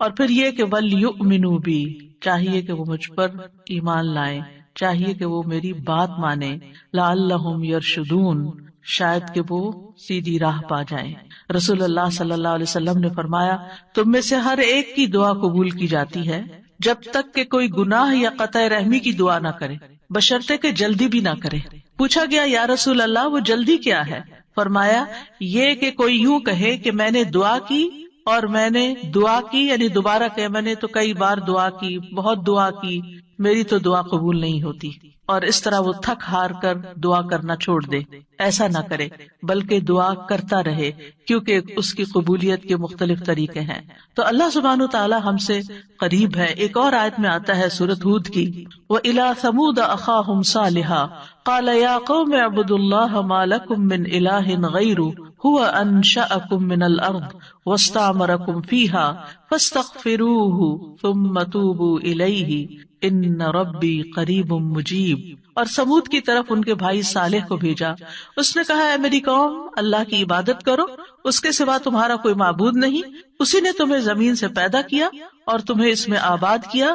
اور پھر یہ کہ وَلْيُؤْمِنُوا بِي، چاہیے کہ وہ مجھ پر ایمان لائیں، چاہیے کہ وہ میری بات مانیں، لعلہم یرشدون، شاید کہ وہ سیدھی راہ پا جائیں۔ رسول اللہ صلی اللہ علیہ وسلم نے فرمایا، تم میں سے ہر ایک کی دعا قبول کی جاتی ہے جب تک کہ کوئی گناہ یا قطع رحمی کی دعا نہ کرے، بشرطے کہ جلدی بھی نہ کرے۔ پوچھا گیا یا رسول اللہ وہ جلدی کیا ہے؟ فرمایا یہ کہ کوئی یوں کہے کہ میں نے دعا کی اور میں نے دعا کی، یعنی دوبارہ کہ میں نے تو کئی بار دعا کی، بہت دعا کی، میری تو دعا قبول نہیں ہوتی، اور اس طرح وہ تھک ہار کر دعا کرنا چھوڑ دے۔ ایسا نہ کرے بلکہ دعا کرتا رہے، کیونکہ اس کی قبولیت کے مختلف طریقے ہیں۔ تو اللہ سبحانہ وتعالی ہم سے قریب ہے۔ ایک اور آیت میں آتا ہے سورۃ ہود کی، وَإِلَىٰ ثَمُودَ أَخَاهُمْ صَالِحًا قَالَ يَا قَوْمِ اعْبُدُوا اللَّهَ مَا لَكُم مِّنْ إِلَٰهٍ غَيْرُهُ هُوَ أَنشَأَكُم مِّنَ الْأَرْضِ وَاسْتَعْمَرَكُم فِيهَا فَاسْتَغْفِرُوهُ ثُمَّ تُوبُوا إِلَيْهِ إِنَّ رَبِّي قَرِيبٌ مُّجِيبٌ۔ اور سمود کی طرف ان کے بھائی صالح کو بھیجا، اس نے کہا اے میری قوم، اللہ کی عبادت کرو، اس کے سوا تمہارا کوئی معبود نہیں، اسی نے تمہیں زمین سے پیدا کیا اور تمہیں اس میں آباد کیا،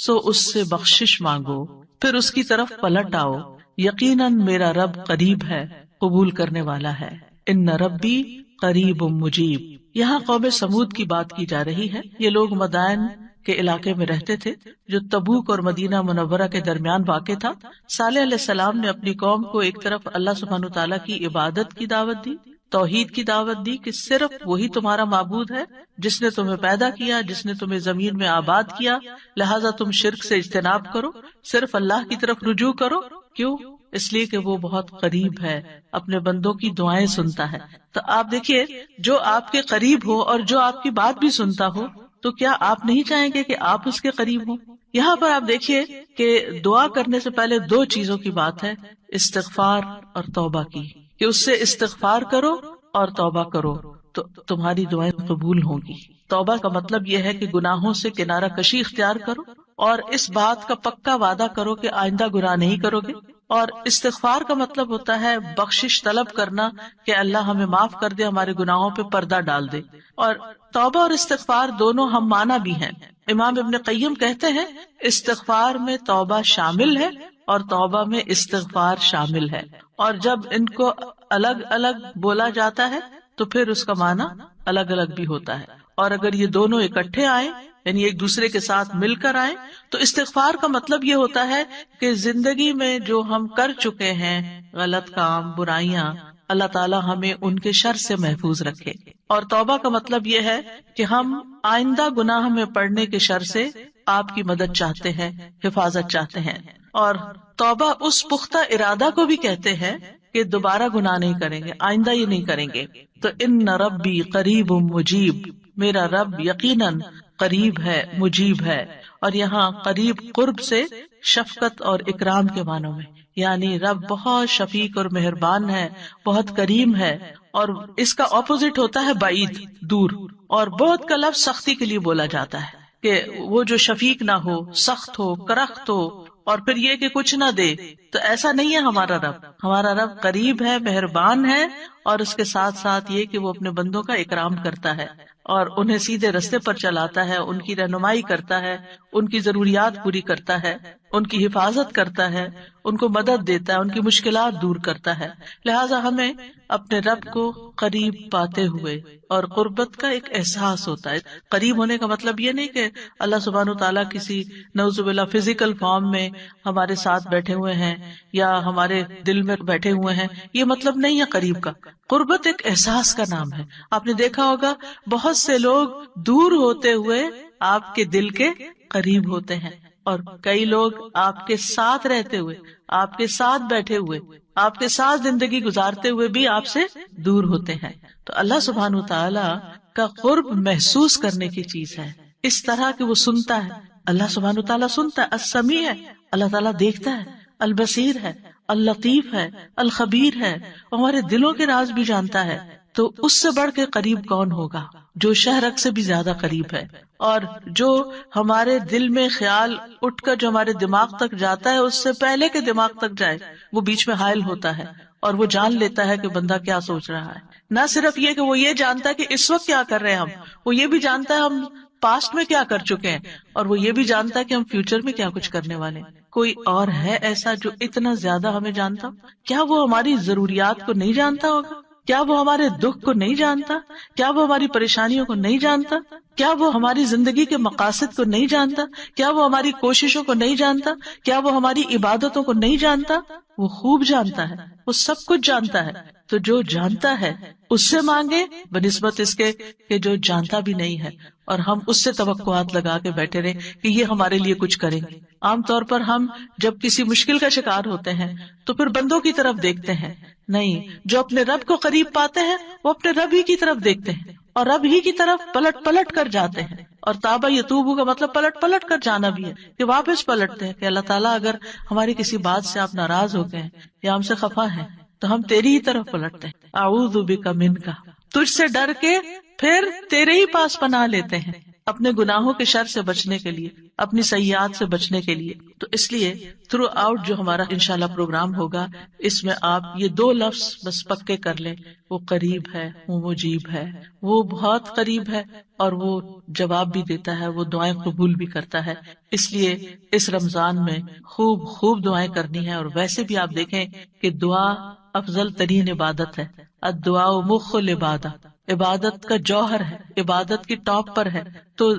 سو اس سے بخشش مانگو، پھر اس کی طرف پلٹ آؤ، یقیناً میرا رب قریب ہے، قبول کرنے والا ہے۔ ان ربی قریب مجیب۔ یہاں قوم سمود کی بات کی جا رہی ہے۔ یہ لوگ مدائن کے علاقے میں رہتے تھے جو تبوک اور مدینہ منورہ کے درمیان واقع تھا۔ صالح علیہ السلام نے اپنی قوم کو ایک طرف اللہ سبحانہ تعالیٰ کی عبادت کی دعوت دی، توحید کی دعوت دی کہ صرف وہی تمہارا معبود ہے جس نے تمہیں پیدا کیا، جس نے تمہیں زمین میں آباد کیا، لہٰذا تم شرک سے اجتناب کرو، صرف اللہ کی طرف رجوع کرو۔ کیوں؟ اس لیے کہ وہ بہت قریب ہے، اپنے بندوں کی دعائیں سنتا ہے۔ تو آپ دیکھیے، جو آپ کے قریب ہو اور جو آپ کی بات بھی سنتا ہو، تو کیا آپ نہیں چاہیں گے کہ آپ اس کے قریب ہوں؟ یہاں پر آپ دیکھیے کہ دعا کرنے سے پہلے دو چیزوں کی بات ہے، استغفار اور توبہ کی، کہ اس سے استغفار کرو اور توبہ کرو تو تمہاری دعائیں قبول ہوں گی۔ توبہ کا مطلب یہ ہے کہ گناہوں سے کنارہ کشی اختیار کرو اور اس بات کا پکا وعدہ کرو کہ آئندہ گناہ نہیں کرو گے، اور استغفار کا مطلب ہوتا ہے بخشش طلب کرنا کہ اللہ ہمیں معاف کر دے، ہمارے گناہوں پہ پردہ ڈال دے۔ اور توبہ اور استغفار دونوں ہم معنی بھی ہیں۔ امام ابن قیم کہتے ہیں استغفار میں توبہ شامل ہے اور توبہ میں استغفار شامل ہے، اور جب ان کو الگ الگ بولا جاتا ہے تو پھر اس کا معنی الگ الگ بھی ہوتا ہے، اور اگر یہ دونوں اکٹھے آئیں یعنی ایک دوسرے کے ساتھ مل کر آئیں تو استغفار کا مطلب یہ ہوتا ہے کہ زندگی میں جو ہم کر چکے ہیں غلط کام، برائیاں، اللہ تعالیٰ ہمیں ان کے شر سے محفوظ رکھے، اور توبہ کا مطلب یہ ہے کہ ہم آئندہ گناہ میں پڑنے کے شر سے آپ کی مدد چاہتے ہیں، حفاظت چاہتے ہیں۔ اور توبہ اس پختہ ارادہ کو بھی کہتے ہیں کہ دوبارہ گناہ نہیں کریں گے، آئندہ یہ نہیں کریں گے۔ تو ان ربی قریب مجیب، میرا رب یقیناً قریب ہے، مجیب ہے، اور یہاں قریب قرب سے شفقت اور اکرام کے معنوں میں، یعنی رب بہت شفیق اور مہربان ہے، بہت کریم ہے، اور اس کا اپوزٹ ہوتا ہے بعید، دور، اور بہت کا لفظ سختی کے لیے بولا جاتا ہے کہ وہ جو شفیق نہ ہو، سخت ہو، کرخت ہو، اور پھر یہ کہ کچھ نہ دے، تو ایسا نہیں ہے ہمارا رب۔ ہمارا رب قریب ہے، مہربان ہے، اور اس کے ساتھ ساتھ یہ کہ وہ اپنے بندوں کا اکرام کرتا ہے اور انہیں سیدھے رستے پر چلاتا ہے، ان کی رہنمائی کرتا ہے، ان کی ضروریات پوری کرتا ہے، ان کی حفاظت کرتا ہے، ان کو مدد دیتا ہے، ان کی مشکلات دور کرتا ہے۔ لہٰذا ہمیں اپنے رب کو قریب پاتے ہوئے اور قربت کا ایک احساس ہوتا ہے۔ قریب ہونے کا مطلب یہ نہیں کہ اللہ سبحانہ تعالیٰ کسی نعوذ باللہ فزیکل فارم میں ہمارے ساتھ بیٹھے ہوئے ہیں یا ہمارے دل میں بیٹھے ہوئے ہیں، یہ مطلب نہیں ہے قریب کا۔ قربت ایک احساس کا نام ہے۔ آپ نے دیکھا ہوگا بہت سے لوگ دور ہوتے ہوئے آپ کے دل کے قریب ہوتے ہیں، اور کئی لوگ آپ کے ساتھ رہتے ہوئے، آپ کے ساتھ بیٹھے ہوئے، آپ کے ساتھ زندگی گزارتے ہوئے بھی آپ سے دور ہوتے ہیں۔ تو اللہ سبحانہ وتعالیٰ کا قرب محسوس کرنے کی چیز ہے، اس طرح کہ وہ سنتا ہے۔ اللہ سبحانہ وتعالیٰ سنتا ہے، السمیع ہے، اللہ تعالیٰ دیکھتا ہے، البصیر ہے، اللطیف ہے، الخبیر ہے، ہمارے دلوں کے راز بھی جانتا ہے۔ تو اس سے بڑھ کے قریب کون ہوگا، جو شہرک سے بھی زیادہ قریب ہے، اور جو ہمارے دل میں خیال اٹھ کر جو ہمارے دماغ تک جاتا ہے اس سے پہلے کہ دماغ تک جائے وہ بیچ میں حائل ہوتا ہے، اور وہ جان لیتا ہے کہ بندہ کیا سوچ رہا ہے۔ نہ صرف یہ کہ وہ یہ جانتا ہے کہ اس وقت کیا کر رہے ہیں ہم، وہ یہ بھی جانتا ہے ہم پاسٹ میں کیا کر چکے ہیں، اور وہ یہ بھی جانتا ہے کہ ہم فیوچر میں کیا کچھ کرنے والے ہیں۔ کوئی اور ہے ایسا جو اتنا زیادہ ہمیں جانتا؟ کیا وہ ہماری ضروریات کو نہیں جانتا ہوگا؟ کیا وہ ہمارے دکھ کو نہیں جانتا؟ کیا وہ ہماری پریشانیوں کو نہیں جانتا؟ کیا وہ ہماری زندگی کے مقاصد کو نہیں جانتا؟ کیا وہ ہماری کوششوں کو نہیں جانتا؟ کیا وہ ہماری عبادتوں کو نہیں جانتا؟ وہ خوب جانتا ہے، وہ سب کچھ جانتا ہے۔ تو جو جانتا ہے اس سے مانگے بنسبت اس کے کہ جو جانتا بھی نہیں ہے، اور ہم اس سے توقعات لگا کے بیٹھے رہے کہ یہ ہمارے لیے کچھ کریں گے۔ عام طور پر ہم جب کسی مشکل کا شکار ہوتے ہیں تو پھر بندوں کی طرف دیکھتے ہیں، نہیں، جو اپنے رب کو قریب پاتے ہیں وہ اپنے رب ہی کی طرف دیکھتے ہیں اور رب ہی کی طرف پلٹ پلٹ کر جاتے ہیں۔ اور تابا یتوبو کا مطلب پلٹ پلٹ کر جانا بھی ہے، کہ واپس پلٹتے ہیں کہ اللہ تعالیٰ اگر ہماری کسی بات سے آپ ناراض ہو گئے یا ہم سے خفا ہیں تو ہم تیری ہی طرف پلٹتے ہیں، اعوذ بک منک، تجھ سے ڈر کے پھر تیرے ہی پاس پناہ لیتے ہیں، اپنے گناہوں کے شر سے بچنے کے لیے، اپنی سیئات سے بچنے کے لیے۔ تو اس لیے تھرو آؤٹ جو ہمارا انشاءاللہ پروگرام ہوگا، اس میں آپ یہ 2 لفظ بس پکے کر لیں، وہ قریب ہے، وہ مجیب ہے، وہ بہت قریب ہے، اور وہ جواب بھی دیتا ہے، وہ دعائیں قبول بھی کرتا ہے۔ اس لیے اس رمضان میں خوب خوب دعائیں کرنی ہے۔ اور ویسے بھی آپ دیکھیں کہ دعا افضل ترین عبادت ہے، الدعاء مخ العبادہ، عبادت کا جوہر ہے، عبادت کی ٹاپ پر ہے۔ تو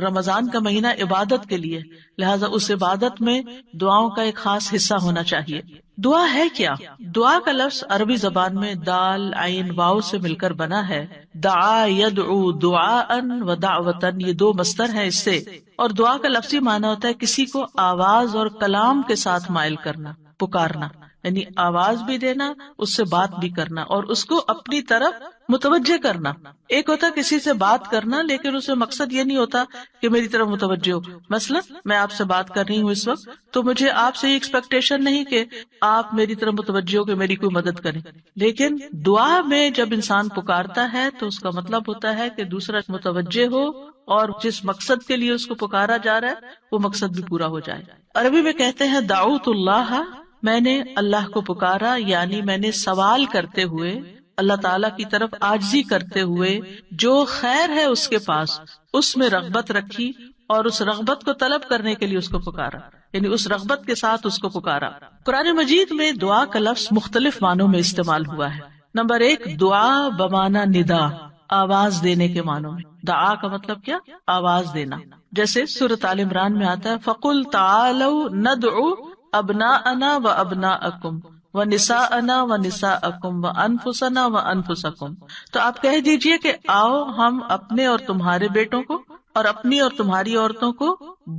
رمضان کا مہینہ عبادت کے لیے، لہٰذا اس عبادت میں دعاؤں کا ایک خاص حصہ ہونا چاہیے۔ دعا ہے کیا؟ دعا کا لفظ عربی زبان میں دال عین واو سے مل کر بنا ہے۔ دعا یدعو دعاء و دعوتا، یہ 2 مصدر ہیں اس سے، اور دعا کا لفظی معنی ہوتا ہے کسی کو آواز اور کلام کے ساتھ مائل کرنا، پکارنا، یعنی آواز بھی دینا، اس سے بات بھی کرنا، اور اس کو اپنی طرف متوجہ کرنا۔ ایک ہوتا کسی سے بات کرنا لیکن اس میں مقصد یہ نہیں ہوتا کہ میری طرف متوجہ ہو۔ مثلا میں آپ سے بات کر رہی ہوں اس وقت، تو مجھے آپ سے یہ ایکسپیکٹیشن نہیں کہ آپ میری طرف متوجہ ہو کہ میری کوئی مدد کریں۔ لیکن دعا میں جب انسان پکارتا ہے تو اس کا مطلب ہوتا ہے کہ دوسرا متوجہ ہو اور جس مقصد کے لیے اس کو پکارا جا رہا ہے وہ مقصد بھی پورا ہو جائے۔ عربی میں کہتے ہیں دعوت اللہ، میں نے اللہ کو پکارا، یعنی میں نے سوال کرتے ہوئے، اللہ تعالیٰ کی طرف عاجزی کرتے ہوئے، جو خیر ہے اس کے پاس اس میں رغبت رکھی اور اس رغبت کو طلب کرنے کے لیے اس کو پکارا، یعنی اس رغبت کے ساتھ اس کو پکارا۔ قرآن مجید میں دعا کا لفظ مختلف معنوں میں استعمال ہوا ہے۔ نمبر 1، دعا بمعنی ندا، آواز دینے کے معنوں میں۔ دعا کا مطلب کیا؟ آواز دینا۔ جیسے سورۃ آل عمران میں آتا ہے فَقُلْ تَعَالَوْا نَدْعُ أَبْنَاءَنَا وَأَبْنَاءَكُمْ وَنِسَاءَنَا وَنِسَاءَكُمْ وَأَنفُسَنَا وَأَنفُسَكُمْ، تو آپ کہہ دیجئے کہ آؤ ہم اپنے اور تمہارے بیٹوں کو اور اپنی اور تمہاری عورتوں کو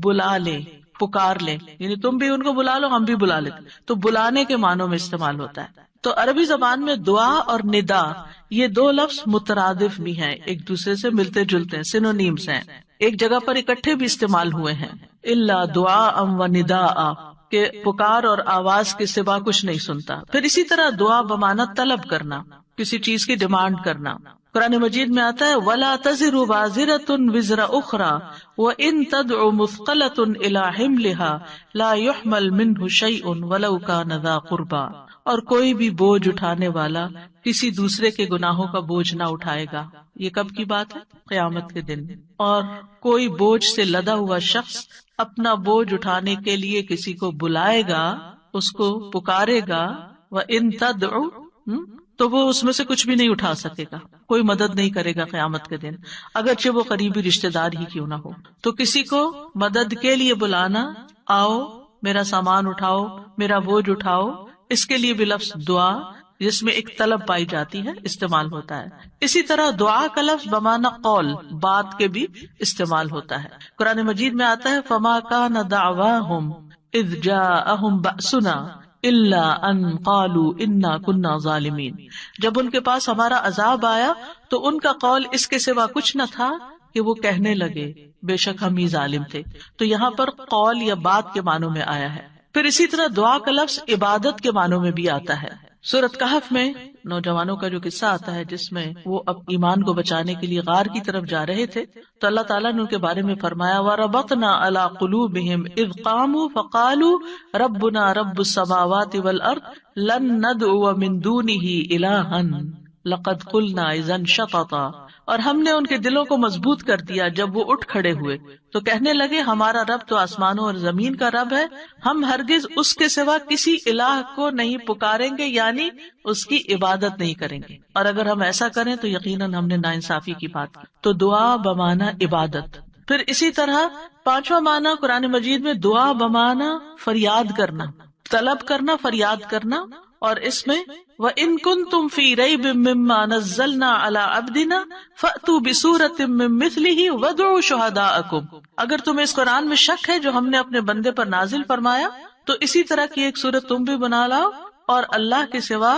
بلا لیں، پکار لیں، یعنی تم بھی ان کو بلا لو، ہم بھی بلا لیتے۔ تو بلانے کے معنوں میں استعمال ہوتا ہے۔ تو عربی زبان میں دعا اور ندا یہ 2 لفظ مترادف بھی ہیں، ایک دوسرے سے ملتے جلتے ہیں، سینونیمز ہیں، ایک جگہ پر اکٹھے بھی استعمال ہوئے ہیں۔ الا دعاء و نداء، کہ پکار اور آواز کے سوا کچھ نہیں سنتا۔ پھر اسی طرح دعا بمعنی طلب کرنا، کسی چیز کی ڈیمانڈ کرنا۔ قرآن مجید میں آتا ہے وَلَا تَزِرُ وَازِرَةٌ وِزْرَ أُخْرَى وَإِن تَدْعُ مُثْقَلَةٌ إِلَىٰ حِمْلِهَا لَا يُحْمَلْ مِنْهُ شَيْءٌ وَلَوْ كَانَ ذَا قُرْبَىٰ، اور کوئی بھی بوجھ اٹھانے والا کسی دوسرے کے گناہوں کا بوجھ نہ اٹھائے گا۔ یہ کب کی بات ہے؟ قیامت کے دن۔ اور کوئی بوجھ سے لدا ہوا شخص اپنا بوجھ اٹھانے کے لیے کسی کو بلائے گا، اس کو پکارے گا، وَإِن تَدْعُ، تو وہ اس میں سے کچھ بھی نہیں اٹھا سکے گا، کوئی مدد نہیں کرے گا قیامت کے دن، اگرچہ وہ قریبی رشتہ دار ہی کیوں نہ ہو۔ تو کسی کو مدد کے لیے بلانا، آؤ میرا سامان اٹھاؤ، میرا بوجھ اٹھاؤ، اس کے لیے بھی لفظ دعا جس میں ایک طلب پائی جاتی ہے استعمال ہوتا ہے۔ اسی طرح دعا کا لفظ بمعنی قول، بات کے بھی استعمال ہوتا ہے۔ قرآن مجید میں آتا ہے فَمَا كَانَ دَعْوَاهُمْ إِذْ جَاءَهُمْ بَأْسُنَا إِلَّا أَن قَالُوا إِنَّا كُنَّا ظَالِمِينَ، جب ان کے پاس ہمارا عذاب آیا تو ان کا قول اس کے سوا کچھ نہ تھا کہ وہ کہنے لگے بے شک ہم ہی ظالم تھے۔ تو یہاں پر قول یا بات کے معنوں میں آیا ہے۔ پھر اسی طرح دعا کا لفظ عبادت کے معنوں میں بھی آتا ہے۔ سورۃ کہف میں نوجوانوں کا جو قصہ آتا ہے جس میں وہ اب ایمان کو بچانے کے لیے غار کی طرف جا رہے تھے، تو اللہ تعالیٰ نے ان کے بارے میں فرمایا وَرَبَطْنَا عَلَىٰ قُلُوبِهِمْ إِذْ قَامُوا فَقَالُوا رَبُّنَا رَبُّ السَّمَاوَاتِ وَالْأَرْضِ لَن نَّدْعُوَ مِن دُونِهِ إِلَٰهًا لَقَدْ قُلْنَا إِذًا شَطَطًا اور ہم نے ان کے دلوں کو مضبوط کر دیا جب وہ اٹھ کھڑے ہوئے تو کہنے لگے ہمارا رب تو آسمانوں اور زمین کا رب ہے، ہم ہرگز اس کے سوا کسی الہ کو نہیں پکاریں گے، یعنی اس کی عبادت نہیں کریں گے، اور اگر ہم ایسا کریں تو یقیناً ہم نے ناانصافی کی بات کی۔ تو دعا بمعنی عبادت۔ پھر اسی طرح پانچواں معنی قرآن مجید میں دعا بمعنی فریاد کرنا، طلب کرنا، فریاد کرنا، اور اس میں وَإِن كُنتُمْ فِي رَيْبٍ مِّمَّا نَزَّلْنَا عَلَىٰ عَبْدِنَا فَأْتُوا بِسُورَةٍ مِّن مِّثْلِهِ وَادْعُوا شُهَدَاءَكُمْ، اگر تمہیں اس قرآن میں شک ہے جو ہم نے اپنے بندے پر نازل فرمایا تو اسی طرح کی ایک سورت تم بھی بنا لاؤ اور اللہ کے سوا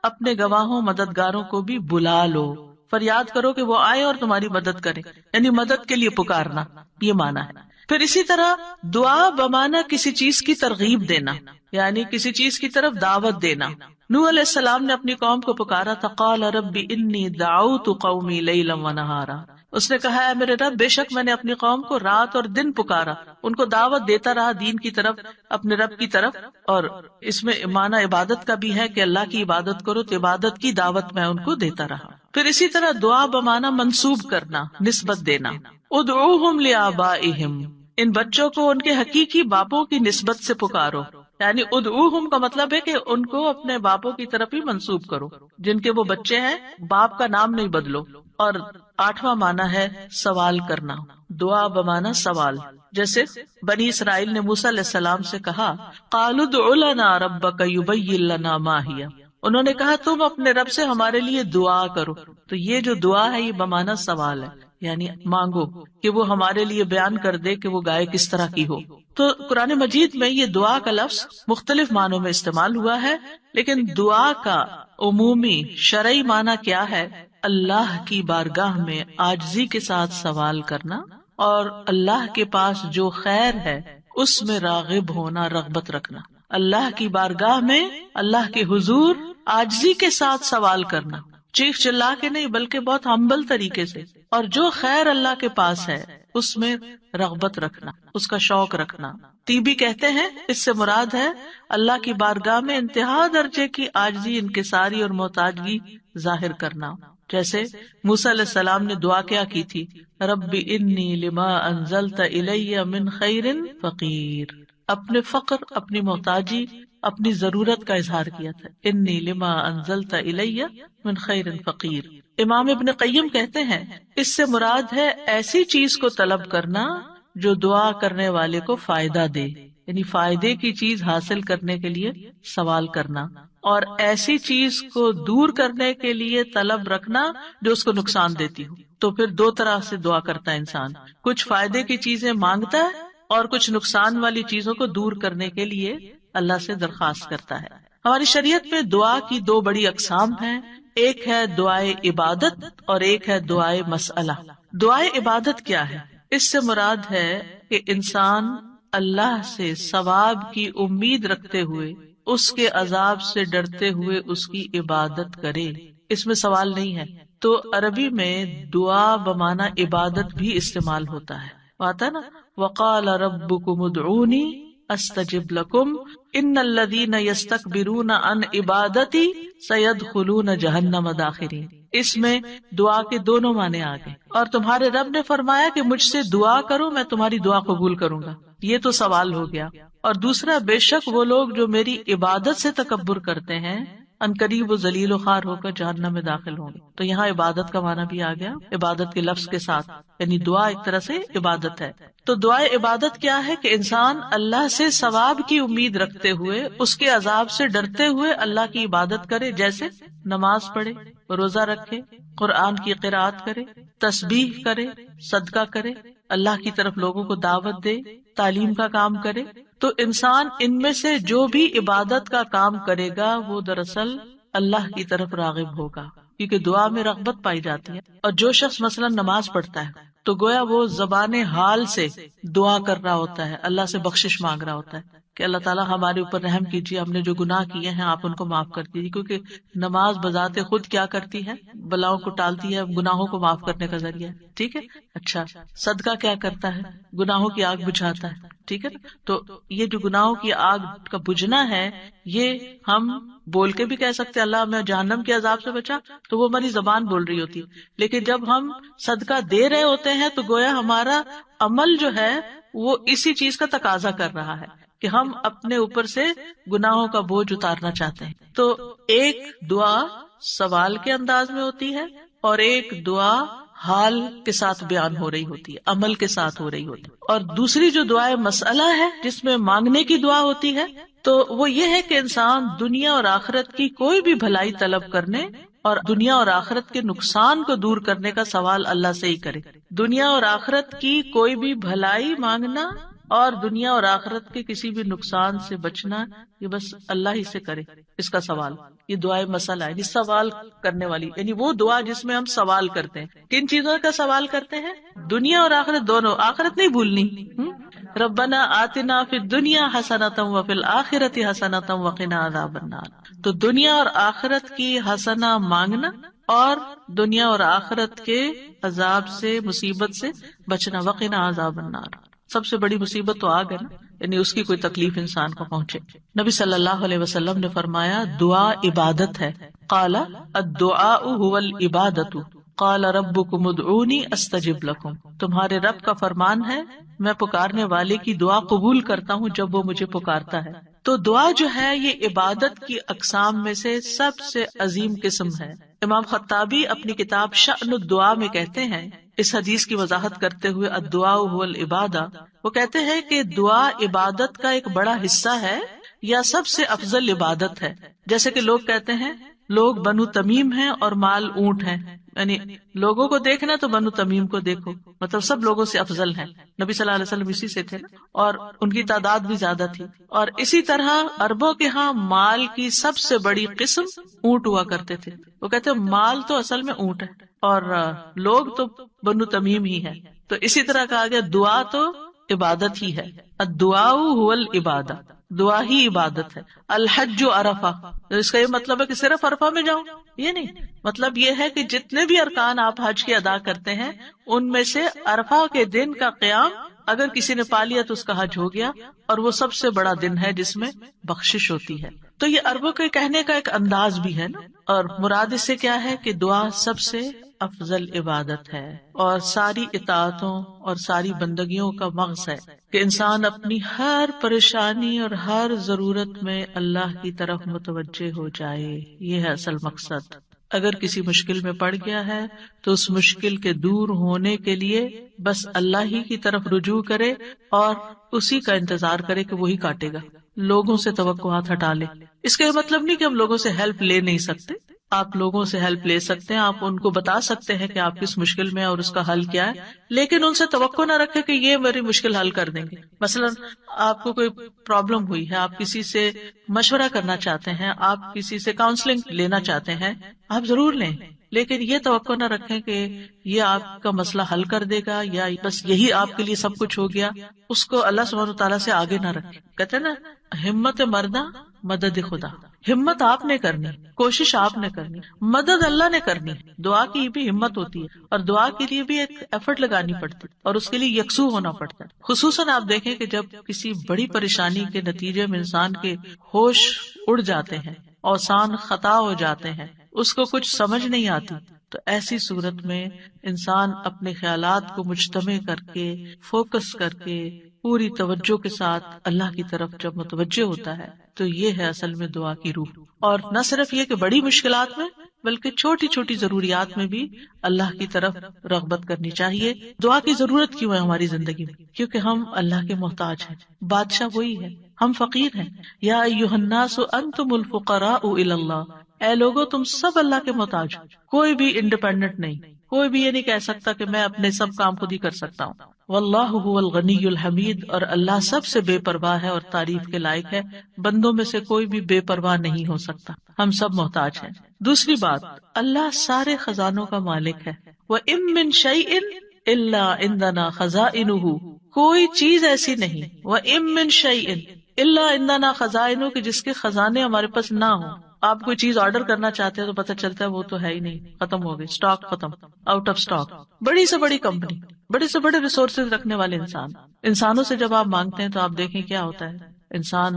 اپنے گواہوں مددگاروں کو بھی بلا لو، فریاد کرو کہ وہ آئے اور تمہاری مدد کرے، یعنی مدد کے لیے پکارنا، یہ معنی ہے۔ پھر اسی طرح دعا بمعنی کسی چیز کی ترغیب دینا، یعنی کسی چیز کی طرف دعوت دینا۔ نوح علیہ السلام نے اپنی قوم کو پکارا تھا، قال رب انی دعوت قومی لیلا ونہارا، اس نے کہا ہے میرے رب بے شک میں نے اپنی قوم کو رات اور دن پکارا، ان کو دعوت دیتا رہا دین کی طرف، اپنے رب کی طرف، اور اس میں معنی عبادت کا بھی ہے کہ اللہ کی عبادت کرو تو عبادت کی دعوت میں ان کو دیتا رہا۔ پھر اسی طرح دعا بمعنی منسوب کرنا، نسبت دینا، ادعوہم لآبائہم، ان بچوں کو ان کے حقیقی باپوں کی نسبت سے پکارو، یعنی ادعوہم کا مطلب ہے کہ ان کو اپنے باپوں کی طرف ہی منسوب کرو، جن کے وہ بچے ہیں باپ کا نام نہیں بدلو۔ اور آٹھواں معنی ہے سوال کرنا، دعا بمعنی سوال، جیسے بنی اسرائیل نے موسیٰ علیہ السلام سے کہا قالوا ادع لنا ربک یبین لنا ما ہی، انہوں نے کہا تم اپنے رب سے ہمارے لیے دعا کرو، تو یہ جو دعا ہے یہ بمعنی سوال ہے، یعنی مانگو کہ وہ ہمارے لیے بیان کر دے کہ وہ گائے کس طرح کی ہو۔ تو قرآن مجید میں یہ دعا کا لفظ مختلف معنوں میں استعمال ہوا ہے، لیکن دعا کا عمومی شرعی معنی کیا ہے؟ اللہ کی بارگاہ میں عاجزی کے ساتھ سوال کرنا اور اللہ کے پاس جو خیر ہے اس میں راغب ہونا، رغبت رکھنا۔ اللہ کی بارگاہ میں، اللہ کے حضور عاجزی کے ساتھ سوال کرنا، چیخ چلا کے نہیں بلکہ بہت ہمبل طریقے سے، اور جو خیر اللہ کے پاس ہے اس میں رغبت رکھنا، اس کا شوق رکھنا۔ طیبی کہتے ہیں اس سے مراد ہے اللہ کی بارگاہ میں انتہا درجے کی عاجزی، انکساری اور محتاجگی ظاہر کرنا۔ جیسے موسیٰ علیہ السلام نے دعا کیا کی تھی، رب انی لما انزلت الی من خیر فقیر، اپنے فقر، اپنی محتاجی، اپنی ضرورت کا اظہار کیا تھا، انی لما انزلت الی من خیر فقیر۔ امام ابن قیم کہتے ہیں اس سے مراد ہے ایسی چیز کو طلب کرنا جو دعا کرنے والے کو فائدہ دے، یعنی فائدے کی چیز حاصل کرنے کے لیے سوال کرنا، اور ایسی چیز کو دور کرنے کے لیے طلب رکھنا جو اس کو نقصان دیتی ہو۔ تو پھر دو طرح سے دعا کرتا ہے انسان، کچھ فائدے کی چیزیں مانگتا ہے اور کچھ نقصان والی چیزوں کو دور کرنے کے لیے اللہ سے درخواست کرتا ہے۔ ہماری شریعت میں دعا کی دو بڑی اقسام ہیں، ایک ہے دعائے عبادت اور ایک ہے دعائے مسئلہ۔ دعائے عبادت کیا ہے؟ اس سے مراد ہے کہ انسان اللہ سے ثواب کی امید رکھتے ہوئے، اس کے عذاب سے ڈرتے ہوئے اس کی عبادت کرے، اس میں سوال نہیں ہے۔ تو عربی میں دعا بمعنی عبادت بھی استعمال ہوتا ہے، آتا ہے نا، وقال ربکم ادعونی استجب لکم ان الذین یستکبرون عن عبادتی سیدخلون جہنم داخرین۔ اس میں دعا کے دونوں معنی آ گئے، اور تمہارے رب نے فرمایا کہ مجھ سے دعا کرو میں تمہاری دعا قبول کروں گا، یہ تو سوال ہو گیا۔ اور دوسرا، بے شک وہ لوگ جو میری عبادت سے تکبر کرتے ہیں عنقریب و ذلیل و خوار ہو کر جہنم میں داخل ہوں گے۔ تو یہاں عبادت کا معنی بھی آ گیا عبادت کے لفظ کے ساتھ، یعنی دعا ایک طرح سے عبادت ہے۔ تو دعائے عبادت کیا ہے کہ انسان اللہ سے ثواب کی امید رکھتے ہوئے، اس کے عذاب سے ڈرتے ہوئے اللہ کی عبادت کرے، جیسے نماز پڑھے، روزہ رکھے، قرآن کی قرأت کرے، تسبیح کرے، صدقہ کرے، اللہ کی طرف لوگوں کو دعوت دے، تعلیم کا کام کرے۔ تو انسان ان میں سے جو بھی عبادت کا کام کرے گا وہ دراصل اللہ کی طرف راغب ہوگا، کیونکہ دعا میں رغبت پائی جاتی ہے۔ اور جو شخص مثلا نماز پڑھتا ہے تو گویا وہ زبان حال سے دعا کر رہا ہوتا ہے، اللہ سے بخشش مانگ رہا ہوتا ہے کہ اللہ تعالیٰ ہمارے اوپر رحم کیجیے، ہم نے جو گناہ کیے ہیں آپ ان کو معاف کر دیجیے، کیونکہ نماز بذات خود کیا کرتی ہے؟ بلاؤں کو ٹالتی ہے، گناہوں کو معاف کرنے کا ذریعہ ہے، ٹھیک ہے۔ اچھا، صدقہ کیا کرتا ہے؟ گناہوں کی آگ بجھاتا ہے۔ ٹھیک ہے نا. تو یہ جو گناہوں کی آگ کا بجھنا ہے، یہ ہم بول کے بھی کہہ سکتے اللہ ہمیں جہنم کے عذاب سے بچا، تو وہ ہماری زبان بول رہی ہوتی، لیکن جب ہم صدقہ دے رہے ہوتے ہیں تو گویا ہمارا عمل جو ہے وہ اسی چیز کا تقاضا کر رہا ہے کہ ہم اپنے اوپر سے گناہوں کا بوجھ اتارنا چاہتے ہیں. تو ایک دعا سوال کے انداز میں ہوتی ہے اور ایک دعا حال کے ساتھ بیان ہو رہی ہوتی ہے، عمل کے ساتھ ہو رہی ہوتی ہے. اور دوسری جو دعائے مسئلہ ہے جس میں مانگنے کی دعا ہوتی ہے، تو وہ یہ ہے کہ انسان دنیا اور آخرت کی کوئی بھی بھلائی طلب کرنے اور دنیا اور آخرت کے نقصان کو دور کرنے کا سوال اللہ سے ہی کرے. دنیا اور آخرت کی کوئی بھی بھلائی مانگنا اور دنیا اور آخرت کے کسی بھی نقصان سے بچنا، یہ بس اللہ ہی سے کرے اس کا سوال. یہ دعائے مسئلہ ہے، یعنی سوال کرنے والی، یعنی وہ دعا جس میں ہم سوال کرتے ہیں. کن چیزوں کا سوال کرتے ہیں؟ دنیا اور آخرت دونوں. آخرت نہیں بھولنی. ربنا آتنا فی الدنیا حسنۃ وفی الآخرۃ حسنۃ وقنا عذاب النار. تو دنیا اور آخرت کی حسنہ مانگنا اور دنیا اور آخرت کے عذاب سے، مصیبت سے بچنا. وقنا عذاب النار، سب سے بڑی مصیبت تو آگ ہے نا، یعنی اس کی کوئی تکلیف انسان کو پہنچے. نبی صلی اللہ علیہ وسلم نے فرمایا دعا عبادت ہے. قال الدعاء هو العبادۃ قال ربکم ادعونی استجب لکم. تمہارے رب کا فرمان ہے میں پکارنے والے کی دعا قبول کرتا ہوں جب وہ مجھے پکارتا ہے. تو دعا جو ہے یہ عبادت کی اقسام میں سے سب سے عظیم قسم ہے. امام خطابی اپنی کتاب شأن الدعاء میں کہتے ہیں، اس حدیث کی وضاحت کرتے ہوئے الدعاء هو العبادہ، وہ کہتے ہیں کہ دعا عبادت کا ایک بڑا حصہ ہے یا سب سے افضل عبادت ہے. جیسے کہ لوگ کہتے ہیں لوگ بنو تمیم ہیں اور مال اونٹ ہیں، یعنی لوگوں کو دیکھنا تو بنو تمیم کو دیکھو، مطلب سب لوگوں سے افضل ہیں. نبی صلی اللہ علیہ وسلم اسی سے تھے نا، اور ان کی تعداد بھی زیادہ تھی. اور اسی طرح عربوں کے ہاں مال کی سب سے بڑی قسم اونٹ ہوا کرتے تھے. وہ کہتے ہیں مال تو اصل میں اونٹ ہے اور لوگ تو بنو تمیم ہی ہے. تو اسی طرح کہا گیا دعا تو عبادت ہی ہے. الدعاء هو العبادہ، دعا ہی عبادت ہے. الحج عرفہ، اس کا یہ مطلب ہے کہ صرف عرفہ میں جاؤں، یہ نہیں. مطلب یہ ہے کہ جتنے بھی ارکان آپ حج کے ادا کرتے ہیں ان میں سے عرفہ کے دن کا قیام اگر کسی نے پا لیا تو اس کا حج ہو گیا، اور وہ سب سے بڑا دن ہے جس میں بخشش ہوتی ہے. تو یہ عربوں کے کہنے کا ایک انداز بھی ہے نا. اور مراد اس سے کیا ہے کہ دعا سب سے افضل عبادت ہے اور ساری اطاعتوں اور ساری بندگیوں کا مغز ہے کہ انسان اپنی ہر پریشانی اور ہر ضرورت میں اللہ کی طرف متوجہ ہو جائے. یہ ہے اصل مقصد. اگر کسی مشکل میں پڑ گیا ہے تو اس مشکل کے دور ہونے کے لیے بس اللہ ہی کی طرف رجوع کرے اور اسی کا انتظار کرے کہ وہی کاٹے گا. لوگوں سے توقعات ہٹا لے. اس کا یہ مطلب نہیں کہ ہم لوگوں سے ہیلپ لے نہیں سکتے، آپ لوگوں سے ہیلپ لے سکتے ہیں، آپ ان کو بتا سکتے ہیں کہ آپ کس مشکل میں ہیں اور اس کا حل کیا ہے، لیکن ان سے توقع نہ رکھے کہ یہ میری مشکل حل کر دیں گے. مثلا آپ کو کوئی پرابلم ہوئی ہے، آپ کسی سے مشورہ کرنا چاہتے ہیں، آپ کسی سے کاؤنسلنگ لینا چاہتے ہیں، آپ ضرور لیں، لیکن یہ توقع نہ رکھیں کہ یہ آپ کا مسئلہ حل کر دے گا یا بس یہی آپ کے لیے سب کچھ ہو گیا. اس کو اللہ سبحانہ وتعالیٰ سے آگے نہ رکھیں. کہتے ہیں نا ہمت مردہ مدد خدا. ہمت آپ نے کرنی، کوشش آپ نے کرنی، مدد اللہ نے کرنی. دعا کی بھی ہمت ہوتی ہے اور دعا کے لیے بھی ایک ایفرٹ لگانی پڑتی ہے اور اس کے لیے یکسو ہونا پڑتا ہے. خصوصاً آپ دیکھیں کہ جب کسی بڑی پریشانی کے نتیجے میں انسان کے ہوش اڑ جاتے ہیں، اوسان خطا ہو جاتے ہیں، اس کو کچھ سمجھ نہیں آتی، تو ایسی صورت میں انسان اپنے خیالات کو مجتمع کر کے، فوکس کر کے، پوری توجہ کے ساتھ اللہ کی طرف جب متوجہ ہوتا ہے تو یہ ہے اصل میں دعا کی روح. اور نہ صرف یہ کہ بڑی مشکلات میں بلکہ چھوٹی چھوٹی ضروریات میں بھی اللہ کی طرف رغبت کرنی چاہیے. دعا کی ضرورت کیوں ہے ہماری زندگی میں؟ کیونکہ ہم اللہ کے محتاج ہیں، بادشاہ وہی ہے، ہم فقیر ہیں. یا ایھا الناس انتم الفقراء الی اللہ، اے لوگوں تم سب اللہ کے محتاج ہو. کوئی بھی انڈیپینڈنٹ نہیں، کوئی بھی یہ نہیں کہہ سکتا کہ میں اپنے سب کام خود ہی کر سکتا ہوں. واللہ هو الغنی الحمید، اور اللہ سب سے بے پرواہ ہے اور تعریف کے لائق ہے. بندوں میں سے کوئی بھی بے پرواہ نہیں ہو سکتا، ہم سب محتاج ہیں. دوسری بات، اللہ سارے خزانوں کا مالک ہے. وَإِن مِّن شَيْءٍ إِلَّا عِندَنَا خَزَائِنُهُ، کوئی چیز ایسی نہیں، وَإِن مِّن شَيْءٍ إِلَّا عِندَنَا خَزَائِنُهُ، کہ جس کے خزانے ہمارے پاس نہ ہوں. آپ کوئی چیز آرڈر کرنا چاہتے ہیں تو پتہ چلتا ہے وہ تو ہے ہی نہیں، ختم ہو گئی، اسٹاک ختم، آؤٹ آف اسٹاک. بڑی سے بڑی کمپنی، بڑے سے بڑے ریسورسز رکھنے والے انسانوں سے جب آپ مانگتے ہیں تو آپ دیکھیں کیا ہوتا ہے. انسان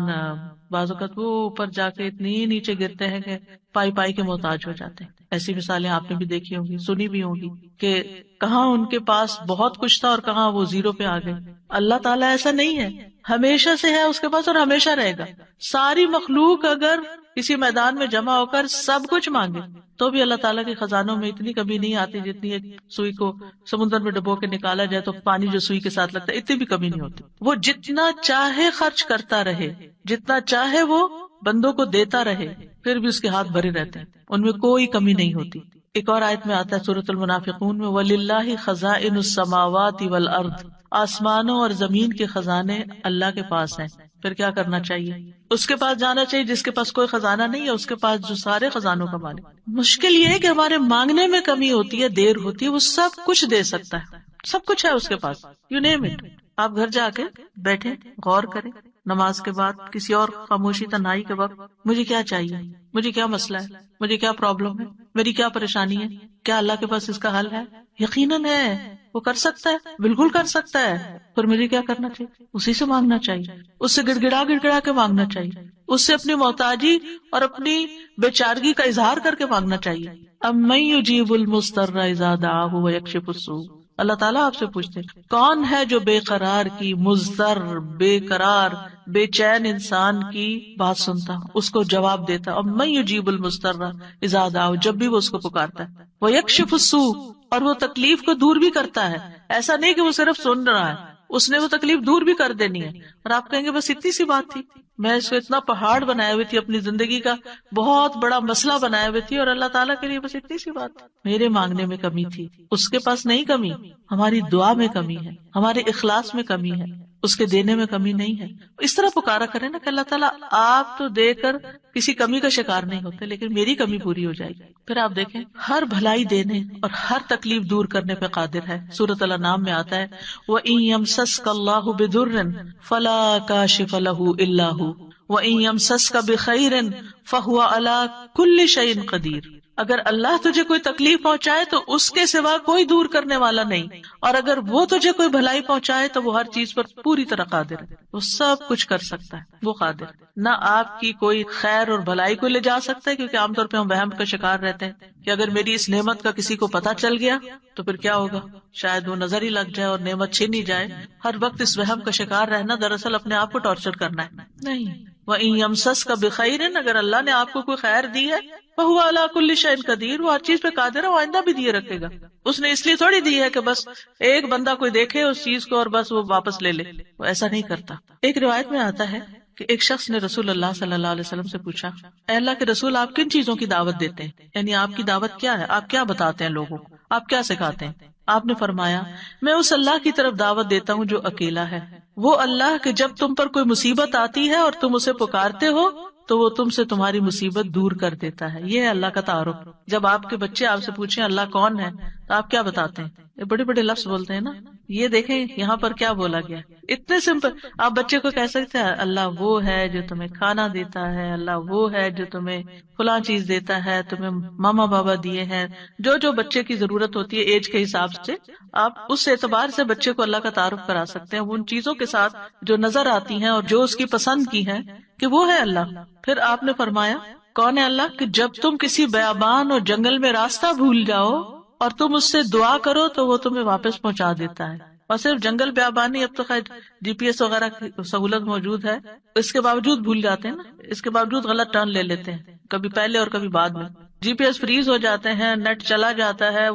بعض اوقات وہ اوپر جا کے اتنی نیچے گرتے ہیں کہ پائی پائی کے محتاج ہو جاتے ہیں. ایسی مثالیں آپ نے بھی دیکھی ہوں گی، سنی بھی ہوں گی کہ کہاں ان کے پاس بہت کچھ تھا اور کہاں وہ زیرو پہ آ گئے. اللہ تعالیٰ ایسا نہیں ہے، ہمیشہ سے ہے اس کے پاس اور ہمیشہ رہے گا. ساری مخلوق اگر کسی میدان میں جمع ہو کر سب کچھ مانگے تو بھی اللہ تعالیٰ کے خزانوں میں اتنی کمی نہیں آتی جتنی ایک سوئی کو سمندر میں ڈبو کے نکالا جائے تو پانی جو سوئی کے ساتھ لگتا ہے اتنی بھی کمی نہیں ہوتی. وہ جتنا چاہے خرچ کرتا رہے، جتنا چاہے وہ بندوں کو دیتا رہے، پھر بھی اس کے ہاتھ بھرے رہتے ہیں، ان میں کوئی کمی نہیں ہوتی. ایک اور آیت میں آتا ہے سورۃ المنافقون میں، وَلِلَّهِ خَزَائِنُ السَّمَاوَاتِ وَالْأَرْضِ، آسمانوں اور زمین کے خزانے اللہ کے پاس ہیں. پھر کیا کرنا چاہیے؟ اس کے پاس جانا چاہیے جس کے پاس کوئی خزانہ نہیں ہے، اس کے پاس جو سارے خزانوں کا مالک. مشکل یہ ہے کہ ہمارے مانگنے میں کمی ہوتی ہے، دیر ہوتی ہے. وہ سب کچھ دے سکتا ہے، سب کچھ ہے اس کے پاس، یو نیم اٹ. آپ گھر جا کے بیٹھے غور کریں نماز کے بعد، کسی اور خاموشی تنہائی کے وقت، مجھے کیا چاہیے، مجھے کیا مسئلہ ہے، مجھے کیا پرابلم ہے، میری کیا پریشانی ہے، کیا اللہ کے پاس اس کا حل ہے؟ یقیناً ہے، وہ کر سکتا ہے، بالکل کر سکتا ہے. پر مجھے کیا کرنا چاہیے؟ اسی سے مانگنا چاہیے، اس سے گڑ گڑا کے مانگنا چاہیے، اس سے اپنی محتاجی اور اپنی بیچارگی کا اظہار کر کے مانگنا چاہیے. امن یجیب المضطر اذا دعاہ ویکشف السوء. اللہ تعالیٰ آپ سے پوچھتے ہیں کون ہے جو بے قرار کی، مضطر، بے قرار، بے چین انسان کی بات سنتا، اس کو جواب دیتا. امن یجیب المضطر اذا دعاہ، جب بھی وہ اس کو پکارتا ہے، ویکشف السوء، اور وہ تکلیف کو دور بھی کرتا ہے. ایسا نہیں کہ وہ صرف سن رہا ہے، اس نے وہ تکلیف دور بھی کر دینی ہے. اور آپ کہیں گے بس اتنی سی بات تھی، میں اس کو اتنا پہاڑ بنائے ہوئی تھی، اپنی زندگی کا بہت بڑا مسئلہ بنائے ہوئے تھی، اور اللہ تعالیٰ کے لیے بس اتنی سی بات تھی. میرے مانگنے میں کمی تھی، اس کے پاس نہیں کمی. ہماری دعا میں کمی ہے، ہمارے اخلاص میں کمی ہے، اس کے دینے میں کمی نہیں ہے. اس طرح پکارا کریں نا کہ اللہ تعالیٰ آپ تو دے کر کسی کمی کا شکار نہیں ہوتے، لیکن میری کمی پوری ہو جائے گی. پھر آپ دیکھیں ہر بھلائی دینے اور ہر تکلیف دور کرنے پہ قادر ہے. سورۃ الانعام میں آتا ہے وَإِن يَمْسَسْكَ اللَّهُ بِضُرٍّ فَلَا كَاشِفَ لَهُ إِلَّا هُوَ وَإِن يَمْسَسْكَ بِخَيْرٍ فَهُوَ عَلَى كُلِّ شَيْءٍ قَدِيرٌ. اگر اللہ تجھے کوئی تکلیف پہنچائے تو اس کے سوا کوئی دور کرنے والا نہیں، اور اگر وہ تجھے کوئی بھلائی پہنچائے تو وہ ہر چیز پر پوری طرح قادر ہے. وہ سب کچھ کر سکتا ہے، وہ قادر. نہ آپ کی کوئی خیر اور بھلائی کو لے جا سکتا ہے، کیونکہ عام طور پہ ہم وہم کا شکار رہتے ہیں کہ اگر میری اس نعمت کا کسی کو پتہ چل گیا تو پھر کیا ہوگا، شاید وہ نظر ہی لگ جائے اور نعمت چھینی جائے. ہر وقت اس وہم کا شکار رہنا دراصل اپنے آپ کو ٹارچر کرنا ہے. نہیں، وَإِن يَمْسَسْكَ بِخَيْرٍ، اگر اللہ نے آپ کو کوئی خیر دی ہے، فَهُوَ عَلَى كُلِّ شَيْءٍ قَدِيرٌ، وہ ہر چیز پہ قادر ہے، وہ آئندہ بھی دیے رکھے گا. اس نے اس لیے تھوڑی دی ہے کہ بس ایک بندہ کوئی دیکھے اس چیز کو اور بس وہ واپس لے لے، وہ ایسا نہیں کرتا. ایک روایت میں آتا ہے کہ ایک شخص نے رسول اللہ صلی اللہ علیہ وسلم سے پوچھا، اے اللہ کے رسول، آپ کن چیزوں کی دعوت دیتے ہیں؟ یعنی آپ کی دعوت کیا ہے، آپ کیا بتاتے ہیں لوگوں کو، آپ کیا سکھاتے ہیں؟ آپ نے فرمایا، میں اس اللہ کی طرف دعوت دیتا ہوں جو اکیلا ہے، وہ اللہ کہ جب تم پر کوئی مصیبت آتی ہے اور تم اسے پکارتے ہو تو وہ تم سے تمہاری مصیبت دور کر دیتا ہے. یہ ہے اللہ کا تعارف. جب آپ کے بچے آپ سے پوچھیں اللہ کون ہے تو آپ کیا بتاتے ہیں؟ یہ بڑے بڑے لفظ بولتے ہیں نا. یہ دیکھیں یہاں پر کیا بولا گیا، اتنے سمپل. آپ بچے کو کہہ سکتے ہیں اللہ وہ ہے جو تمہیں کھانا دیتا ہے، اللہ وہ ہے جو تمہیں فلاں چیز دیتا ہے، تمہیں ماما بابا دیے ہیں. جو جو بچے کی ضرورت ہوتی ہے ایج کے حساب سے آپ اس اعتبار سے بچے کو اللہ کا تعارف کرا سکتے ہیں، ان چیزوں کے ساتھ جو نظر آتی ہیں اور جو اس کی پسند کی ہیں کہ وہ ہے اللہ. پھر آپ نے فرمایا کون ہے اللہ کہ جب تم کسی بیابان اور جنگل میں راستہ بھول جاؤ اور تم اس سے دعا کرو تو وہ تمہیں واپس پہنچا دیتا ہے. اور صرف جنگل بیابان نہیں، اب تو خیر GPS وغیرہ کی سہولت موجود ہے، اس کے باوجود بھول جاتے ہیں نا، اس کے باوجود غلط ٹرن لے لیتے ہیں، کبھی پہلے اور کبھی بعد میں. GPS فریز ہو جاتے ہیں، نیٹ چلا جاتا ہے،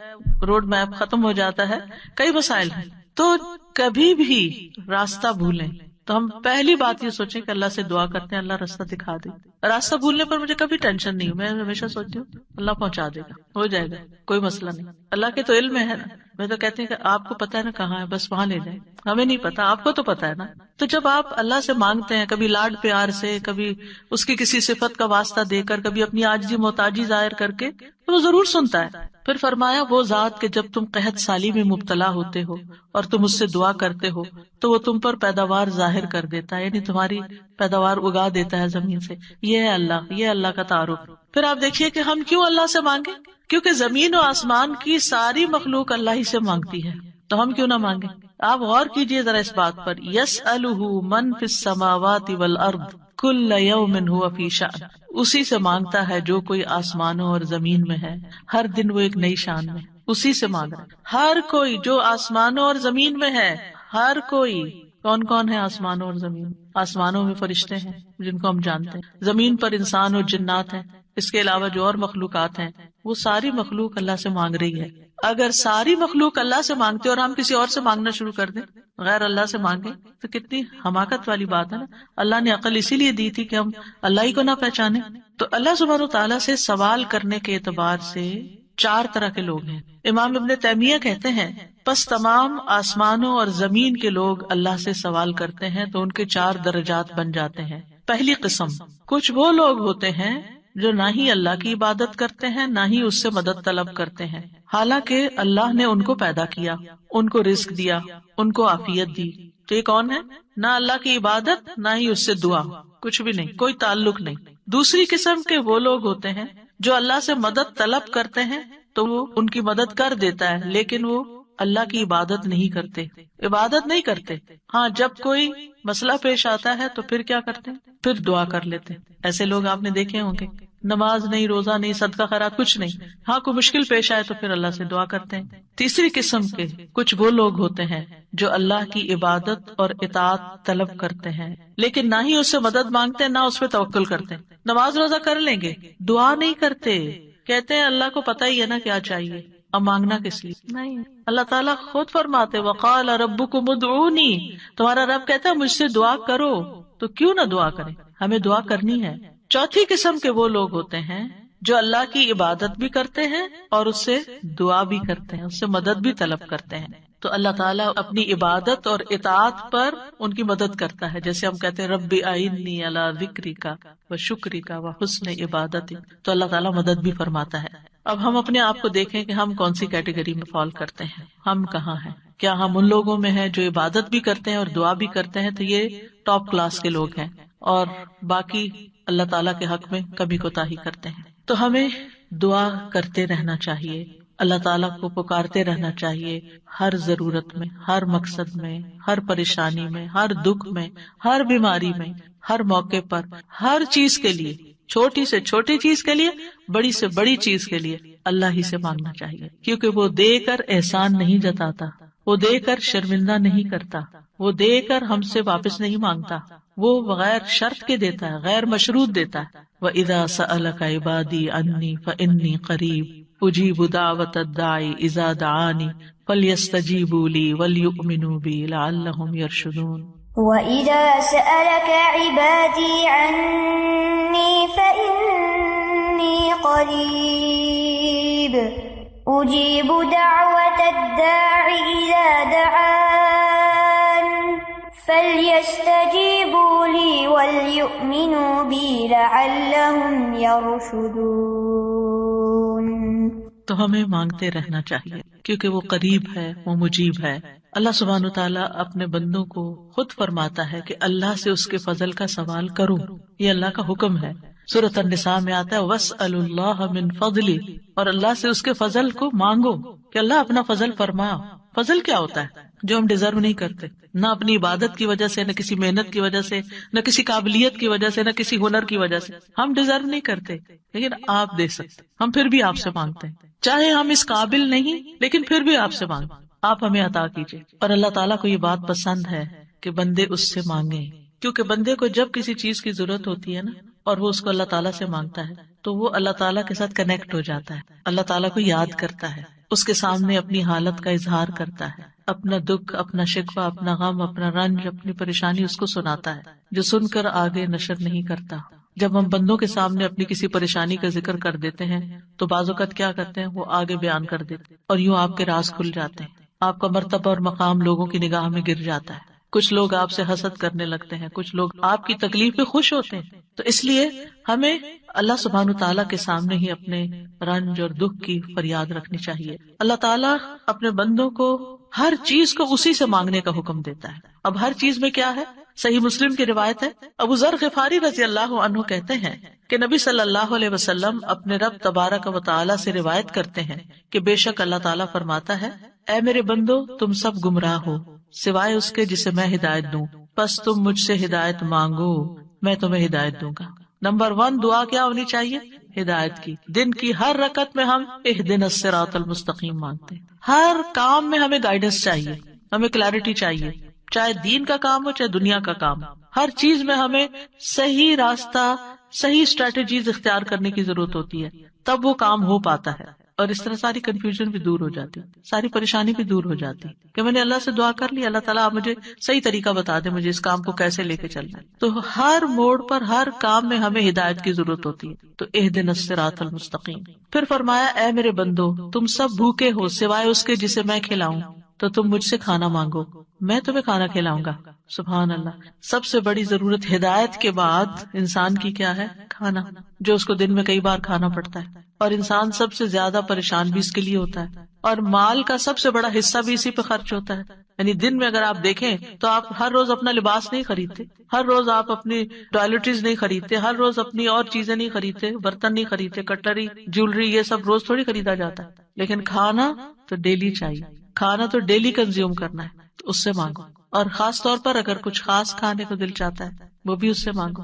روڈ میپ ختم ہو جاتا ہے، کئی مسائل ہیں. تو کبھی بھی راستہ بھولیں تو ہم پہلی بات یہ سوچیں کہ اللہ سے دعا کرتے ہیں اللہ راستہ دکھا دے. راستہ بھولنے پر مجھے کبھی ٹینشن نہیں، میں ہمیشہ سوچتی ہوں اللہ پہنچا دے گا، ہو جائے گا، کوئی مسئلہ نہیں. اللہ کے تو علم ہے نا. میں تو کہتی ہوں کہ آپ کو پتا ہے نا کہاں ہے، بس وہاں لے جائیں. ہمیں نہیں پتا، آپ کو تو پتا ہے نا. تو جب آپ اللہ سے مانگتے ہیں، کبھی لاڈ پیار سے، کبھی اس کی کسی صفت کا واسطہ دے کر، کبھی اپنی عاجزی محتاجی ظاہر کر کے، تو وہ ضرور سنتا ہے۔ پھر فرمایا وہ ذات کہ جب تم قحط سالی میں مبتلا ہوتے ہو اور تم اس سے دعا کرتے ہو تو وہ تم پر پیداوار ظاہر کر دیتا ہے، یعنی تمہاری پیداوار اگا دیتا ہے زمین سے۔ یہ ہے اللہ، یہ اللہ کا تعارف۔ پھر آپ دیکھیے کہ ہم کیوں اللہ سے مانگیں؟ کیونکہ زمین و آسمان کی ساری مخلوق اللہ ہی سے مانگتی ہے، تو ہم کیوں نہ مانگیں؟ آپ غور کیجئے ذرا اس بات پر، یسألہ من فی السماوات والارض کل یوم ہوا فی شأن، اسی سے مانگتا ہے جو کوئی آسمانوں اور زمین میں ہے، ہر دن وہ ایک نئی شان میں، اسی سے مانگ رہا ہے۔ ہر کوئی جو آسمانوں اور زمین میں ہے، ہر کوئی۔ کون کون ہے آسمانوں اور زمین؟ آسمانوں میں فرشتے ہیں جن کو ہم جانتے ہیں، زمین پر انسان اور جنات ہیں، اس کے علاوہ جو اور مخلوقات ہیں، وہ ساری مخلوق اللہ سے مانگ رہی ہے۔ اگر ساری مخلوق اللہ سے مانگتے اور ہم کسی اور سے مانگنا شروع کر دیں، غیر اللہ سے مانگیں، تو کتنی حماقت والی بات ہے نا۔ اللہ نے عقل اسی لیے دی تھی کہ ہم اللہ ہی کو نہ پہچانے۔ تو اللہ سبحانہ وتعالیٰ سے سوال کرنے کے اعتبار سے 4 طرح کے لوگ ہیں۔ امام ابن تیمیہ کہتے ہیں پس تمام آسمانوں اور زمین کے لوگ اللہ سے سوال کرتے ہیں تو ان کے 4 درجات بن جاتے ہیں۔ پہلی قسم، کچھ وہ لوگ ہوتے ہیں جو نہ ہی اللہ کی عبادت کرتے ہیں نہ ہی اس سے مدد طلب کرتے ہیں، حالانکہ اللہ نے ان کو پیدا کیا، ان کو رزق دیا، ان کو عافیت دی۔ تو یہ کون ہے؟ نہ اللہ کی عبادت نہ ہی اس سے دعا، کچھ بھی نہیں، کوئی تعلق نہیں۔ دوسری قسم کے وہ لوگ ہوتے ہیں جو اللہ سے مدد طلب کرتے ہیں تو وہ ان کی مدد کر دیتا ہے، لیکن وہ اللہ کی عبادت نہیں کرتے، عبادت نہیں کرتے۔ ہاں، جب کوئی مسئلہ پیش آتا ہے تو پھر کیا کرتے ہیں؟ پھر دعا کر لیتے ہیں۔ ایسے لوگ آپ نے دیکھے ہوں گے، نماز نہیں، روزہ نہیں، صدقہ خیرات کچھ نہیں، ہاں کوئی مشکل پیش آئے تو پھر اللہ سے دعا کرتے ہیں۔ تیسری قسم کے کچھ وہ لوگ ہوتے ہیں جو اللہ کی عبادت اور اطاعت طلب کرتے ہیں لیکن نہ ہی اس سے مدد مانگتے ہیں نہ اس پہ توکل کرتے ہیں۔ نماز روزہ کر لیں گے، دعا نہیں کرتے، کہتے ہیں اللہ کو پتہ ہی ہے نا کیا چاہیے، اب مانگنا کس لیے؟ نہیں، اللہ تعالیٰ خود فرماتے وقال ربکم ادعونی، تمہارا رب کہتا ہے مجھ سے دعا کرو، تو کیوں نہ دعا کریں؟ ہمیں دعا کرنی ہے۔ چوتھی قسم کے وہ لوگ ہوتے ہیں جو اللہ کی عبادت بھی کرتے ہیں اور اس سے دعا بھی کرتے ہیں، اس سے مدد بھی طلب کرتے ہیں۔ تو اللہ تعالیٰ اپنی عبادت اور اطاعت پر ان کی مدد کرتا ہے، جیسے ہم کہتے ہیں رب اعینی علی ذکرک و شکرک و حسن عبادتی، تو اللہ تعالیٰ مدد بھی فرماتا ہے۔ اب ہم اپنے آپ کو دیکھیں کہ ہم کون سی کیٹیگری میں فال کرتے ہیں، ہم کہاں ہیں؟ کیا ہم ان لوگوں میں ہیں جو عبادت بھی کرتے ہیں اور دعا بھی کرتے ہیں؟ تو یہ ٹاپ کلاس کے لوگ ہیں، اور باقی اللہ تعالیٰ کے حق میں کبھی کوتاہی کرتے ہیں۔ تو ہمیں دعا کرتے رہنا چاہیے، اللہ تعالیٰ کو پکارتے رہنا چاہیے، ہر ضرورت میں، ہر مقصد میں، ہر پریشانی میں، ہر دکھ میں، ہر بیماری میں، ہر موقع پر، ہر چیز کے لیے، چھوٹی سے چھوٹی چیز کے لیے، بڑی سے بڑی چیز کے لیے اللہ ہی سے مانگنا چاہیے، کیونکہ وہ دے کر احسان نہیں جتاتا، وہ دے کر شرمندہ نہیں کرتا، وہ دے کر ہم سے واپس نہیں مانگتا، وہ بغیر شرط کے دیتا ہے، غیر مشروط دیتا ہے۔ وَإِذَا سَأَلَكَ عِبَادِي عَنِّي فَإِنِّي قَرِيبٌ أُجِيبُ دَعْوَةَ الدَّاعِ إِذَا دَعَانِ فَلْيَسْتَجِيبُوا لِي وَلْيُؤْمِنُوا بِي لَعَلَّهُمْ يَرْشُدُونَ۔ وَإِذَا سَأَلَكَ عِبَادِي عَنِّي فَإِنِّي قَرِيبٌ أُجِيبُ دَعْوَةَ الدَّاعِ إِذَا دَعَانِ فَلْيَسْتَجِيبُوا لِي وَلْيُؤْمِنُوا بِي لَعَلَّهُمْ يَرْشُدُونَ۔ تو ہمیں مانگتے رہنا چاہیے کیونکہ وہ قریب ہے، وہ مجیب ہے۔ اللہ سبحانہ وتعالیٰ اپنے بندوں کو خود فرماتا ہے کہ اللہ سے اس کے فضل کا سوال کرو، یہ اللہ کا حکم ہے۔ سورۃ النساء میں آتا ہے وَاسْأَلُوا اللَّهَ مِن فَضْلِهِ، اور اللہ سے اس کے فضل کو مانگو کہ اللہ اپنا فضل فرما۔ فضل کیا ہوتا ہے؟ جو ہم ڈیزرو نہیں کرتے، نہ اپنی عبادت کی وجہ سے، نہ کسی محنت کی وجہ سے، نہ کسی قابلیت کی وجہ سے، نہ کسی ہنر کی وجہ سے، ہم ڈیزرو نہیں کرتے، لیکن آپ دے سکتے، ہم پھر بھی آپ سے مانگتے ہیں، چاہے ہم اس قابل نہیں لیکن پھر بھی آپ سے مانگتے، آپ ہمیں عطا کیجیے۔ اور اللہ تعالیٰ کو یہ بات پسند ہے کہ بندے اس سے مانگیں، کیونکہ بندے کو جب کسی چیز کی ضرورت ہوتی ہے نا اور وہ اس کو اللہ تعالیٰ سے مانگتا ہے تو وہ اللہ تعالیٰ کے ساتھ کنیکٹ ہو جاتا ہے، اللہ تعالیٰ کو یاد کرتا ہے، اس کے سامنے اپنی حالت کا اظہار کرتا ہے، اپنا دکھ، اپنا شکوہ، اپنا غم، اپنا رنج، اپنی پریشانی اس کو سناتا ہے، جو سن کر آگے نشر نہیں کرتا۔ جب ہم بندوں کے سامنے اپنی کسی پریشانی کا ذکر کر دیتے ہیں تو بعض اوقات کیا کرتے ہیں، وہ آگے بیان کر دیتے اور یوں آپ کے راز کھل جاتے ہیں، آپ کا مرتبہ اور مقام لوگوں کی نگاہ میں گر جاتا ہے۔ کچھ لوگ آپ سے حسد کرنے لگتے ہیں، کچھ لوگ آپ کی تکلیف پہ خوش ہوتے ہیں. تو اس لیے ہمیں اللہ سبحانہ تعالیٰ کے سامنے ہی اپنے رنج اور دکھ کی فریاد رکھنی چاہیے. اللہ تعالیٰ اپنے بندوں کو ہر چیز کو اسی سے مانگنے کا حکم دیتا ہے. اب ہر چیز میں کیا ہے؟ صحیح مسلم کی روایت ہے، ابو ذر غفاری رضی اللہ عنہ کہتے ہیں کہ نبی صلی اللہ علیہ وسلم اپنے رب تبارک و تعالیٰ سے روایت کرتے ہیں کہ بے شک اللہ تعالیٰ فرماتا ہے، اے میرے بندو تم سب گمراہ ہو سوائے اس کے جسے میں ہدایت دوں، پس تم مجھ سے ہدایت مانگو میں تمہیں ہدایت دوں گا. نمبر 1 دعا کیا ہونی چاہیے؟ ہدایت کی. دن کی ہر رکعت میں ہم اہدنا الصراط المستقیم مانگتے ہیں. ہر کام میں ہمیں گائیڈنس چاہیے، ہمیں کلیرٹی چاہیے، چاہے دین کا کام ہو چاہے دنیا کا کام. ہر چیز میں ہمیں صحیح راستہ، صحیح اسٹریٹجیز اختیار کرنے کی ضرورت ہوتی ہے، تب وہ کام ہو پاتا ہے. اور اس طرح ساری کنفیوژن بھی دور ہو جاتی، ساری پریشانی بھی دور ہو جاتی کہ میں نے اللہ سے دعا کر لی، اللہ تعالیٰ آپ مجھے صحیح طریقہ بتا دے، مجھے اس کام کو کیسے لے کے چلنا ہے. تو ہر موڑ پر ہر کام میں ہمیں ہدایت کی ضرورت ہوتی ہے. تو اہدنا الصراط المستقیم. پھر فرمایا، اے میرے بندو تم سب بھوکے ہو سوائے اس کے جسے میں کھلاؤں، تو تم مجھ سے کھانا مانگو میں تمہیں کھانا کھلاؤں گا. سبحان اللہ. سب سے بڑی ضرورت ہدایت کے بعد انسان کی کیا ہے؟ کھانا، جو اس کو دن میں کئی بار کھانا پڑتا ہے. اور انسان سب سے زیادہ پریشان بھی اس کے لیے ہوتا ہے، اور مال کا سب سے بڑا حصہ بھی اسی پہ خرچ ہوتا ہے. یعنی دن میں اگر آپ دیکھیں تو آپ ہر روز اپنا لباس نہیں خریدتے، ہر روز آپ اپنی ٹوائلٹریز نہیں خریدتے، ہر روز اپنی اور چیزیں نہیں خریدتے، برتن نہیں خریدتے، کٹری، جیولری، یہ سب روز تھوڑی خریدا جاتا ہے. لیکن کھانا تو ڈیلی چاہیے، کھانا تو ڈیلی کنزیوم کرنا ہے. تو اس سے مانگو. اور خاص طور پر اگر کچھ خاص کھانے کو دل چاہتا ہے وہ بھی اس سے مانگو.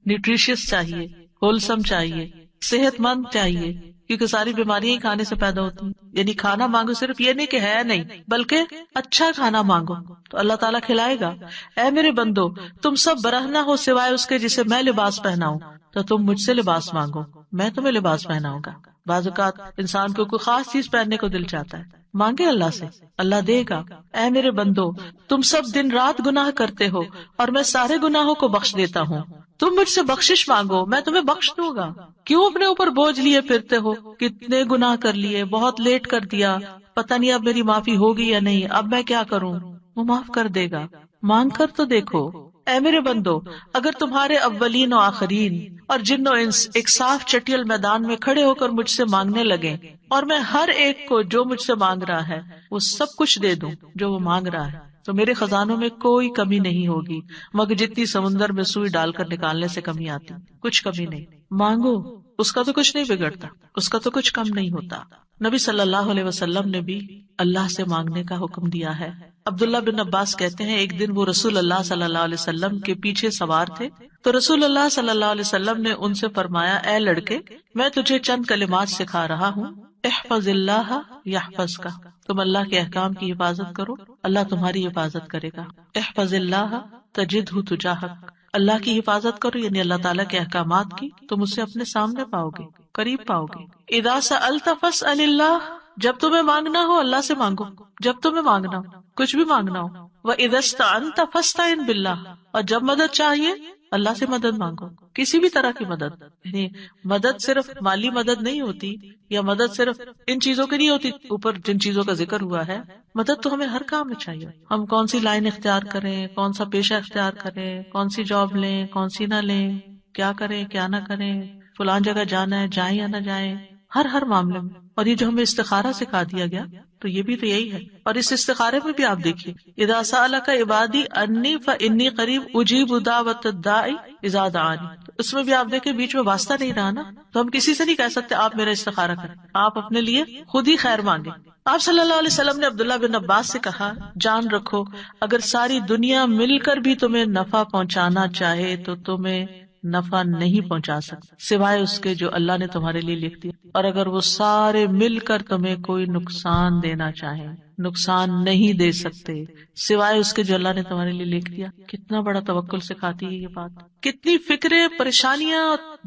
نیوٹریشس چاہیے، ہولسم چاہیے، صحت مند چاہیے، کیونکہ ساری بیماریاں ہی کھانے سے پیدا ہوتی ہیں. یعنی کھانا مانگو، صرف یہ نہیں کہ ہے نہیں، بلکہ اچھا کھانا مانگو تو اللہ تعالیٰ کھلائے گا. اے میرے بندو تم سب برہنہ ہو سوائے اس کے جسے میں لباس پہناؤں، تو تم مجھ سے لباس مانگو میں تمہیں لباس پہناؤں گا. بعض اوقات انسان کو کوئی خاص چیز پہننے کو دل چاہتا ہے، مانگے اللہ سے، اللہ دے گا. اے میرے بندو تم سب دن رات گناہ کرتے ہو اور میں سارے گناہوں کو بخش دیتا ہوں، تم مجھ سے بخشش مانگو میں تمہیں بخش دوں گا. کیوں اپنے اوپر بوجھ لیے پھرتے ہو؟ کتنے گناہ کر لیے، بہت لیٹ کر دیا، پتہ نہیں اب میری معافی ہوگی یا نہیں، اب میں کیا کروں؟ وہ معاف کر دے گا. مانگ کر تو دیکھو. اے میرے بندو اگر تمہارے اولین و آخرین اور جن و انس ایک صاف چٹیل میدان میں کھڑے ہو کر مجھ سے مانگنے لگے، اور میں ہر ایک کو جو مجھ سے مانگ رہا ہے وہ سب کچھ دے دوں جو وہ مانگ رہا ہے، تو میرے خزانوں میں کوئی کمی نہیں ہوگی مگر جتنی سمندر میں سوئی ڈال کر نکالنے سے کمی آتی، کچھ کمی نہیں. مانگو، اس کا تو کچھ نہیں بگڑتا، اس کا تو کچھ کم نہیں ہوتا. نبی صلی اللہ علیہ وسلم نے بھی اللہ سے مانگنے کا حکم دیا ہے. عبداللہ بن عباس کہتے ہیں ایک دن وہ رسول اللہ صلی اللہ علیہ وسلم کے پیچھے سوار تھے تو رسول اللہ صلی اللہ علیہ وسلم نے ان سے فرمایا، اے لڑکے میں تجھے چند کلمات سکھا رہا ہوں، احفظ اللہ یحفظ کا، تم اللہ کے احکام کی حفاظت کرو اللہ تمہاری حفاظت کرے گا. احفظ اللہ تجدہ تجاہک، اللہ کی حفاظت کرو یعنی اللہ تعالیٰ کے احکامات کی، تم اسے اپنے سامنے پاؤ گے، قریب پاؤ گے. اذا سألت فاسأل اللہ، جب تمہیں مانگنا ہو اللہ سے مانگو، جب تمہیں مانگنا ہو، کچھ بھی مانگنا ہو. وَإِذَا اسْتَعَنْتَ فَاسْتَعِنْ بِاللَّهِ، اور جب مدد چاہیے اللہ سے مدد مانگو، کسی بھی طرح کی مدد. یعنی مدد صرف مالی مدد نہیں ہوتی، یا مدد صرف ان چیزوں کی نہیں ہوتی اوپر جن چیزوں کا ذکر ہوا ہے. مدد تو ہمیں ہر کام میں چاہیے. ہم کون سی لائن اختیار کریں، کون سا پیشہ اختیار کریں، کون سی جاب لیں، کون سی نہ لیں، کیا کریں کیا نہ کریں، فلان جگہ جانا ہے جائیں یا نہ جائیں، ہر معاملے میں. اور یہ جو ہمیں استخارہ سکھا دیا گیا تو یہ بھی تو یہی ہے. اور اس استخارے میں بھی آپ دیکھیے، اذا سألک عبادی انی فانی قریب اجیب دعوت الداعی اذا دعانی، اس میں بھی آپ دیکھیں بیچ میں واسطہ نہیں رہا نا. تو ہم کسی سے نہیں کہہ سکتے آپ میرا استخارہ کریں، آپ اپنے لیے خود ہی خیر مانگیں. آپ صلی اللہ علیہ وسلم نے عبداللہ بن عباس سے کہا، جان رکھو اگر ساری دنیا مل کر بھی تمہیں نفع پہنچانا چاہے تو تمہیں نفع نہیں پہنچا سکتا سوائے اس کے جو اللہ نے تمہارے لیے لکھ دیا، اور اگر وہ سارے مل کر تمہیں کوئی نقصان دینا چاہیں نقصان نہیں دے سکتے سوائے اس کے جو اللہ نے تمہارے لیے لکھ دیا. کتنا بڑا توکل سکھاتی ہے یہ بات. کتنی فکریں پریشانیاں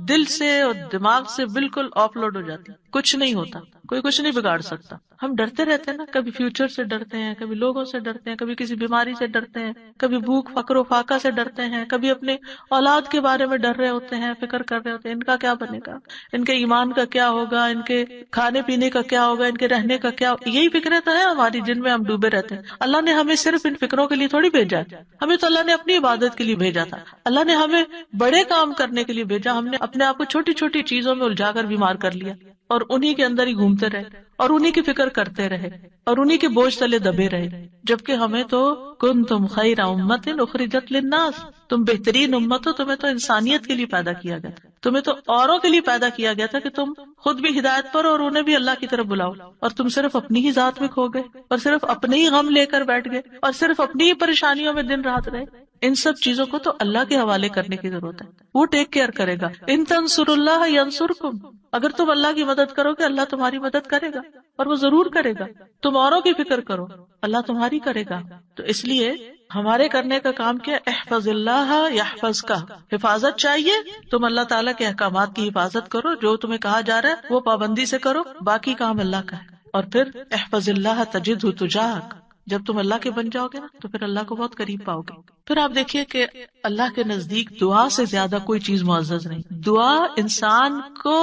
دل سے اور دماغ سے بالکل آف لوڈ ہو جاتی. کچھ نہیں ہوتا، کوئی کچھ نہیں بگاڑ سکتا. ہم ڈرتے رہتے ہیں نا، کبھی فیوچر سے ڈرتے ہیں، کبھی لوگوں سے ڈرتے ہیں، کبھی کسی بیماری سے ڈرتے ہیں، کبھی بھوک فقر و فاقہ سے ڈرتے ہیں، کبھی اپنے اولاد کے بارے میں ڈر رہے ہوتے ہیں، فکر کر رہے ہوتے ہیں ان کا کیا بنے گا، ان کے ایمان کا کیا ہوگا، ان کے کھانے پینے کا کیا ہوگا، ان کے رہنے کا کیا. یہی فکریں تو ہیں ہماری جن میں ہم ڈوبے رہتے ہیں. اللہ نے ہمیں صرف ان فکروں کے لیے تھوڑی بھیجا ہے، ہمیں تو اللہ نے اپنی عبادت کے لیے بھیجا تھا. اللہ نے ہمیں بڑے کام کرنے کے لیے بھیجا، ہم نے اپنے آپ کو چھوٹی چھوٹی چیزوں میں الجھا کر بیمار کر لیا اور انہی کے اندر ہی گھومتے رہے اور انہی کی فکر کرتے رہے اور انہی کے بوجھ تلے دبے رہے. جبکہ ہمیں تو کنتم خیر امۃ اخرجت للناس، تم بہترین امت ہو، تمہیں تو انسانیت کے لیے پیدا کیا گیا تھا، تمہیں تو اوروں کے لیے پیدا کیا گیا تھا کہ تم خود بھی ہدایت پر اور انہیں بھی اللہ کی طرف بلاؤ. اور تم صرف اپنی ہی ذات میں کھو گئے اور صرف اپنے ہی غم لے کر بیٹھ گئے اور صرف اپنی ہی پریشانیوں میں دن رات رہے. ان سب چیزوں کو تو اللہ کے حوالے کرنے کی ضرورت ہے، وہ ٹیک کیئر کرے گا. ان تنصروا اللہ ینصرکم، اگر تم اللہ کی مدد کرو گے اللہ تمہاری مدد کرے گا اور وہ ضرور کرے گا. تم اوروں کی فکر کرو اللہ تمہاری کرے گا. تو اس لیے ہمارے کرنے کا کام کیا؟ احفظ اللہ یحفظ کا، حفاظت چاہیے. تم اللہ تعالیٰ کے احکامات کی حفاظت کرو، جو تمہیں کہا جا رہا ہے وہ پابندی سے کرو، باقی کام اللہ کا ہے. اور پھر احفظ اللہ تجدہ تجاہک، جب تم اللہ کے بن جاؤ گے نا تو پھر اللہ کو بہت قریب پاؤ گے. پھر آپ دیکھیے کہ اللہ کے نزدیک دعا سے زیادہ کوئی چیز معزز نہیں. دعا انسان کو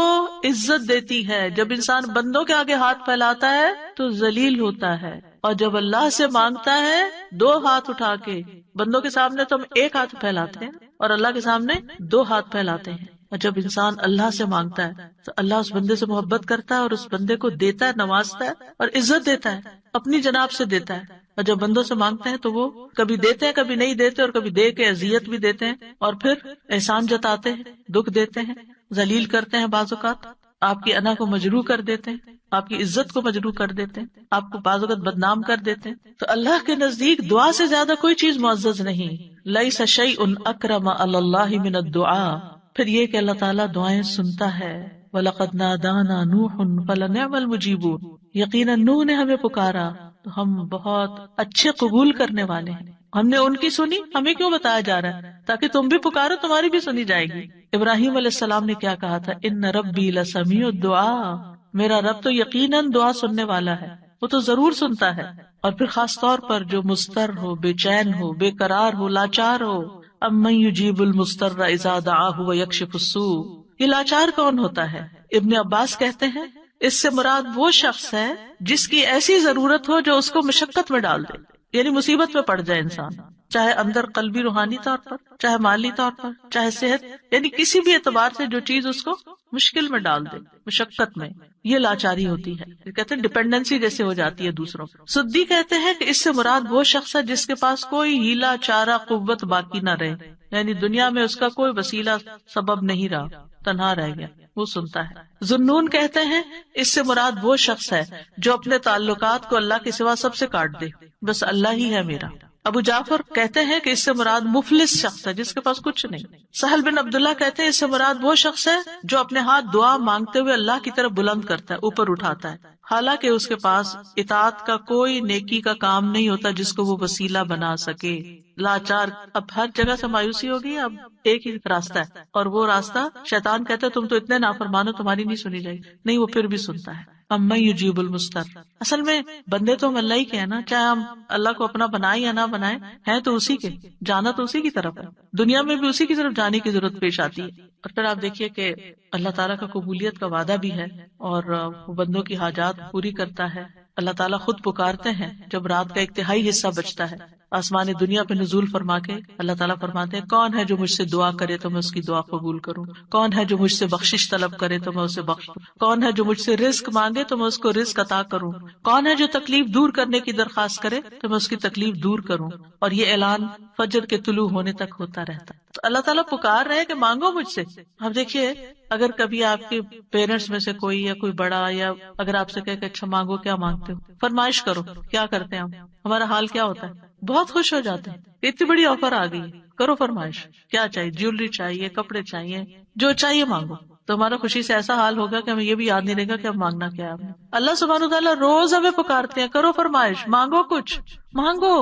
عزت دیتی ہے. جب انسان بندوں کے آگے ہاتھ پھیلاتا ہے تو ذلیل ہوتا ہے، اور جب اللہ سے مانگتا ہے 2 ہاتھ اٹھا کے، بندوں کے سامنے تو ہم 1 ہاتھ پھیلاتے ہیں اور اللہ کے سامنے 2 ہاتھ پھیلاتے ہیں. اور جب انسان اللہ سے مانگتا ہے تو اللہ اس بندے سے محبت کرتا ہے اور اس بندے کو دیتا ہے، نوازتا ہے اور عزت دیتا ہے، اپنی جناب سے دیتا ہے. اور جب بندوں سے مانگتے ہیں تو وہ کبھی دیتے ہیں کبھی نہیں دیتے، اور کبھی دے کے اذیت بھی دیتے ہیں اور پھر احسان جتاتے ہیں، دکھ دیتے ہیں، ذلیل کرتے ہیں، بعض اوقات آپ کی انا کو مجروح کر دیتے ہیں، آپ کی عزت کو مجروح کر دیتے ہیں، آپ کو بعض اوقات بدنام کر دیتے ہیں. تو اللہ کے نزدیک دعا سے زیادہ کوئی چیز معزز نہیں. لیس شیء اکرم علی اللہ من الدعاء. پھر یہ کہ اللہ تعالیٰ دعائیں سنتا ہے. وَلَقَدْ نَادَانَا نُوحٌ فَلَنِعْمَ الْمُجِيبُونَ. یقیناً نوح نے ہمیں پکارا تو ہم بہت اچھے قبول کرنے والے ہیں. ہم نے ان کی سنی، ہمیں کیوں بتایا جا رہا ہے؟ تاکہ تم بھی پکارو، تمہاری بھی سنی جائے گی. ابراہیم علیہ السلام نے کیا کہا تھا؟ ان ربی لسمیع الدعاء. میرا رب تو یقیناً دعا سننے والا ہے، وہ تو ضرور سنتا ہے. اور پھر خاص طور پر جو مضطر ہو، بے چین ہو، بے قرار ہو، لاچار ہو. امن یجیب المضطر اذا دعاہ ویکشف السوء. یہ لاچار کون ہوتا ہے؟ ابن عباس کہتے ہیں اس سے مراد وہ شخص ہے جس کی ایسی ضرورت ہو جو اس کو مشقت میں ڈال دے، یعنی مصیبت میں پڑ جائے انسان، چاہے اندر قلبی روحانی طور پر، چاہے مالی طور پر، چاہے صحت، یعنی کسی بھی اعتبار سے جو چیز اس کو مشکل میں ڈال دے، مشقت میں. یہ لاچاری ہوتی ہے، کہتے ہیں ڈپینڈنسی جیسے ہو جاتی ہے دوسروں. سدی کہتے ہیں کہ اس سے مراد وہ شخص ہے جس کے پاس کوئی ہیلا چارہ قوت باقی نہ رہے، یعنی دنیا میں اس کا کوئی وسیلہ سبب نہیں رہا، تنہا رہ گیا، وہ سنتا ہے. ذنون کہتے ہیں اس سے مراد وہ شخص ہے جو اپنے تعلقات کو اللہ کے سوا سب سے کاٹ دے، بس اللہ ہی ہے میرا. ابو جعفر کہتے ہیں کہ اس سے مراد مفلس شخص ہے جس کے پاس کچھ نہیں. سہل بن عبداللہ کہتے ہیں اس سے مراد وہ شخص ہے جو اپنے ہاتھ دعا مانگتے ہوئے اللہ کی طرف بلند کرتا ہے، اوپر اٹھاتا ہے، حالانکہ اس کے پاس اطاعت کا کوئی نیکی کا کام نہیں ہوتا جس کو وہ وسیلہ بنا سکے. لاچار. اب ہر جگہ سے مایوسی ہوگی، اب ایک ہی راستہ ہے، اور وہ راستہ شیطان کہتا ہے تم تو اتنے نافرمان ہو، تمہاری نہیں سنی جائے گی. نہیں، وہ پھر بھی سنتا ہے. امن یجیب المضطر. اصل میں بندے تو ہم اللہ ہی کے ہیں نا، چاہے ہم اللہ کو اپنا بنائیں یا نہ بنائیں، ہیں تو اسی کے، جانا تو اسی کی طرف ہے، دنیا میں بھی اسی کی طرف جانے کی ضرورت پیش آتی ہے. اور پھر آپ دیکھیے کہ اللہ تعالیٰ کا قبولیت کا وعدہ بھی ہے اور وہ بندوں کی حاجات پوری کرتا ہے. اللہ تعالیٰ خود پکارتے ہیں جب رات کا ایک تہائی حصہ بچتا ہے، آسمان دنیا پہ نزول فرما کے اللہ تعالیٰ فرماتے ہیں کون ہے جو مجھ سے دعا کرے تو میں اس کی دعا قبول کروں، کون ہے جو مجھ سے بخشش طلب کرے تو میں اسے بخش دوں، کون ہے جو مجھ سے رزق مانگے تو میں اس کو رزق عطا کروں، کون ہے جو تکلیف دور کرنے کی درخواست کرے تو میں اس کی تکلیف دور کروں. اور یہ اعلان فجر کے طلوع ہونے تک ہوتا رہتا ہے. تو اللہ تعالیٰ پکار رہے کہ مانگو مجھ سے. اب دیکھیے اگر کبھی آپ کے پیرنٹس میں سے کوئی یا کوئی بڑا یا اگر آپ سے کہے کہ اچھا مانگو، کیا مانگتے ہو، فرمائش کرو، کیا کرتے ہیں ہم، ہمارا حال کیا ہوتا ہے؟ بہت خوش ہو جاتے ہیں، اتنی بڑی آفر آ گئی، کرو فرمائش، کیا چاہیے، جیولری چاہیے، کپڑے چاہیے، جو چاہیے مانگو. تو ہمارا خوشی سے ایسا حال ہوگا کہ ہمیں یہ بھی یاد نہیں رہے گا کہ اب مانگنا کیا ہے. اللہ سبحانہ وتعالیٰ روز ہمیں پکارتے ہیں کرو فرمائش، مانگو، کچھ مانگو،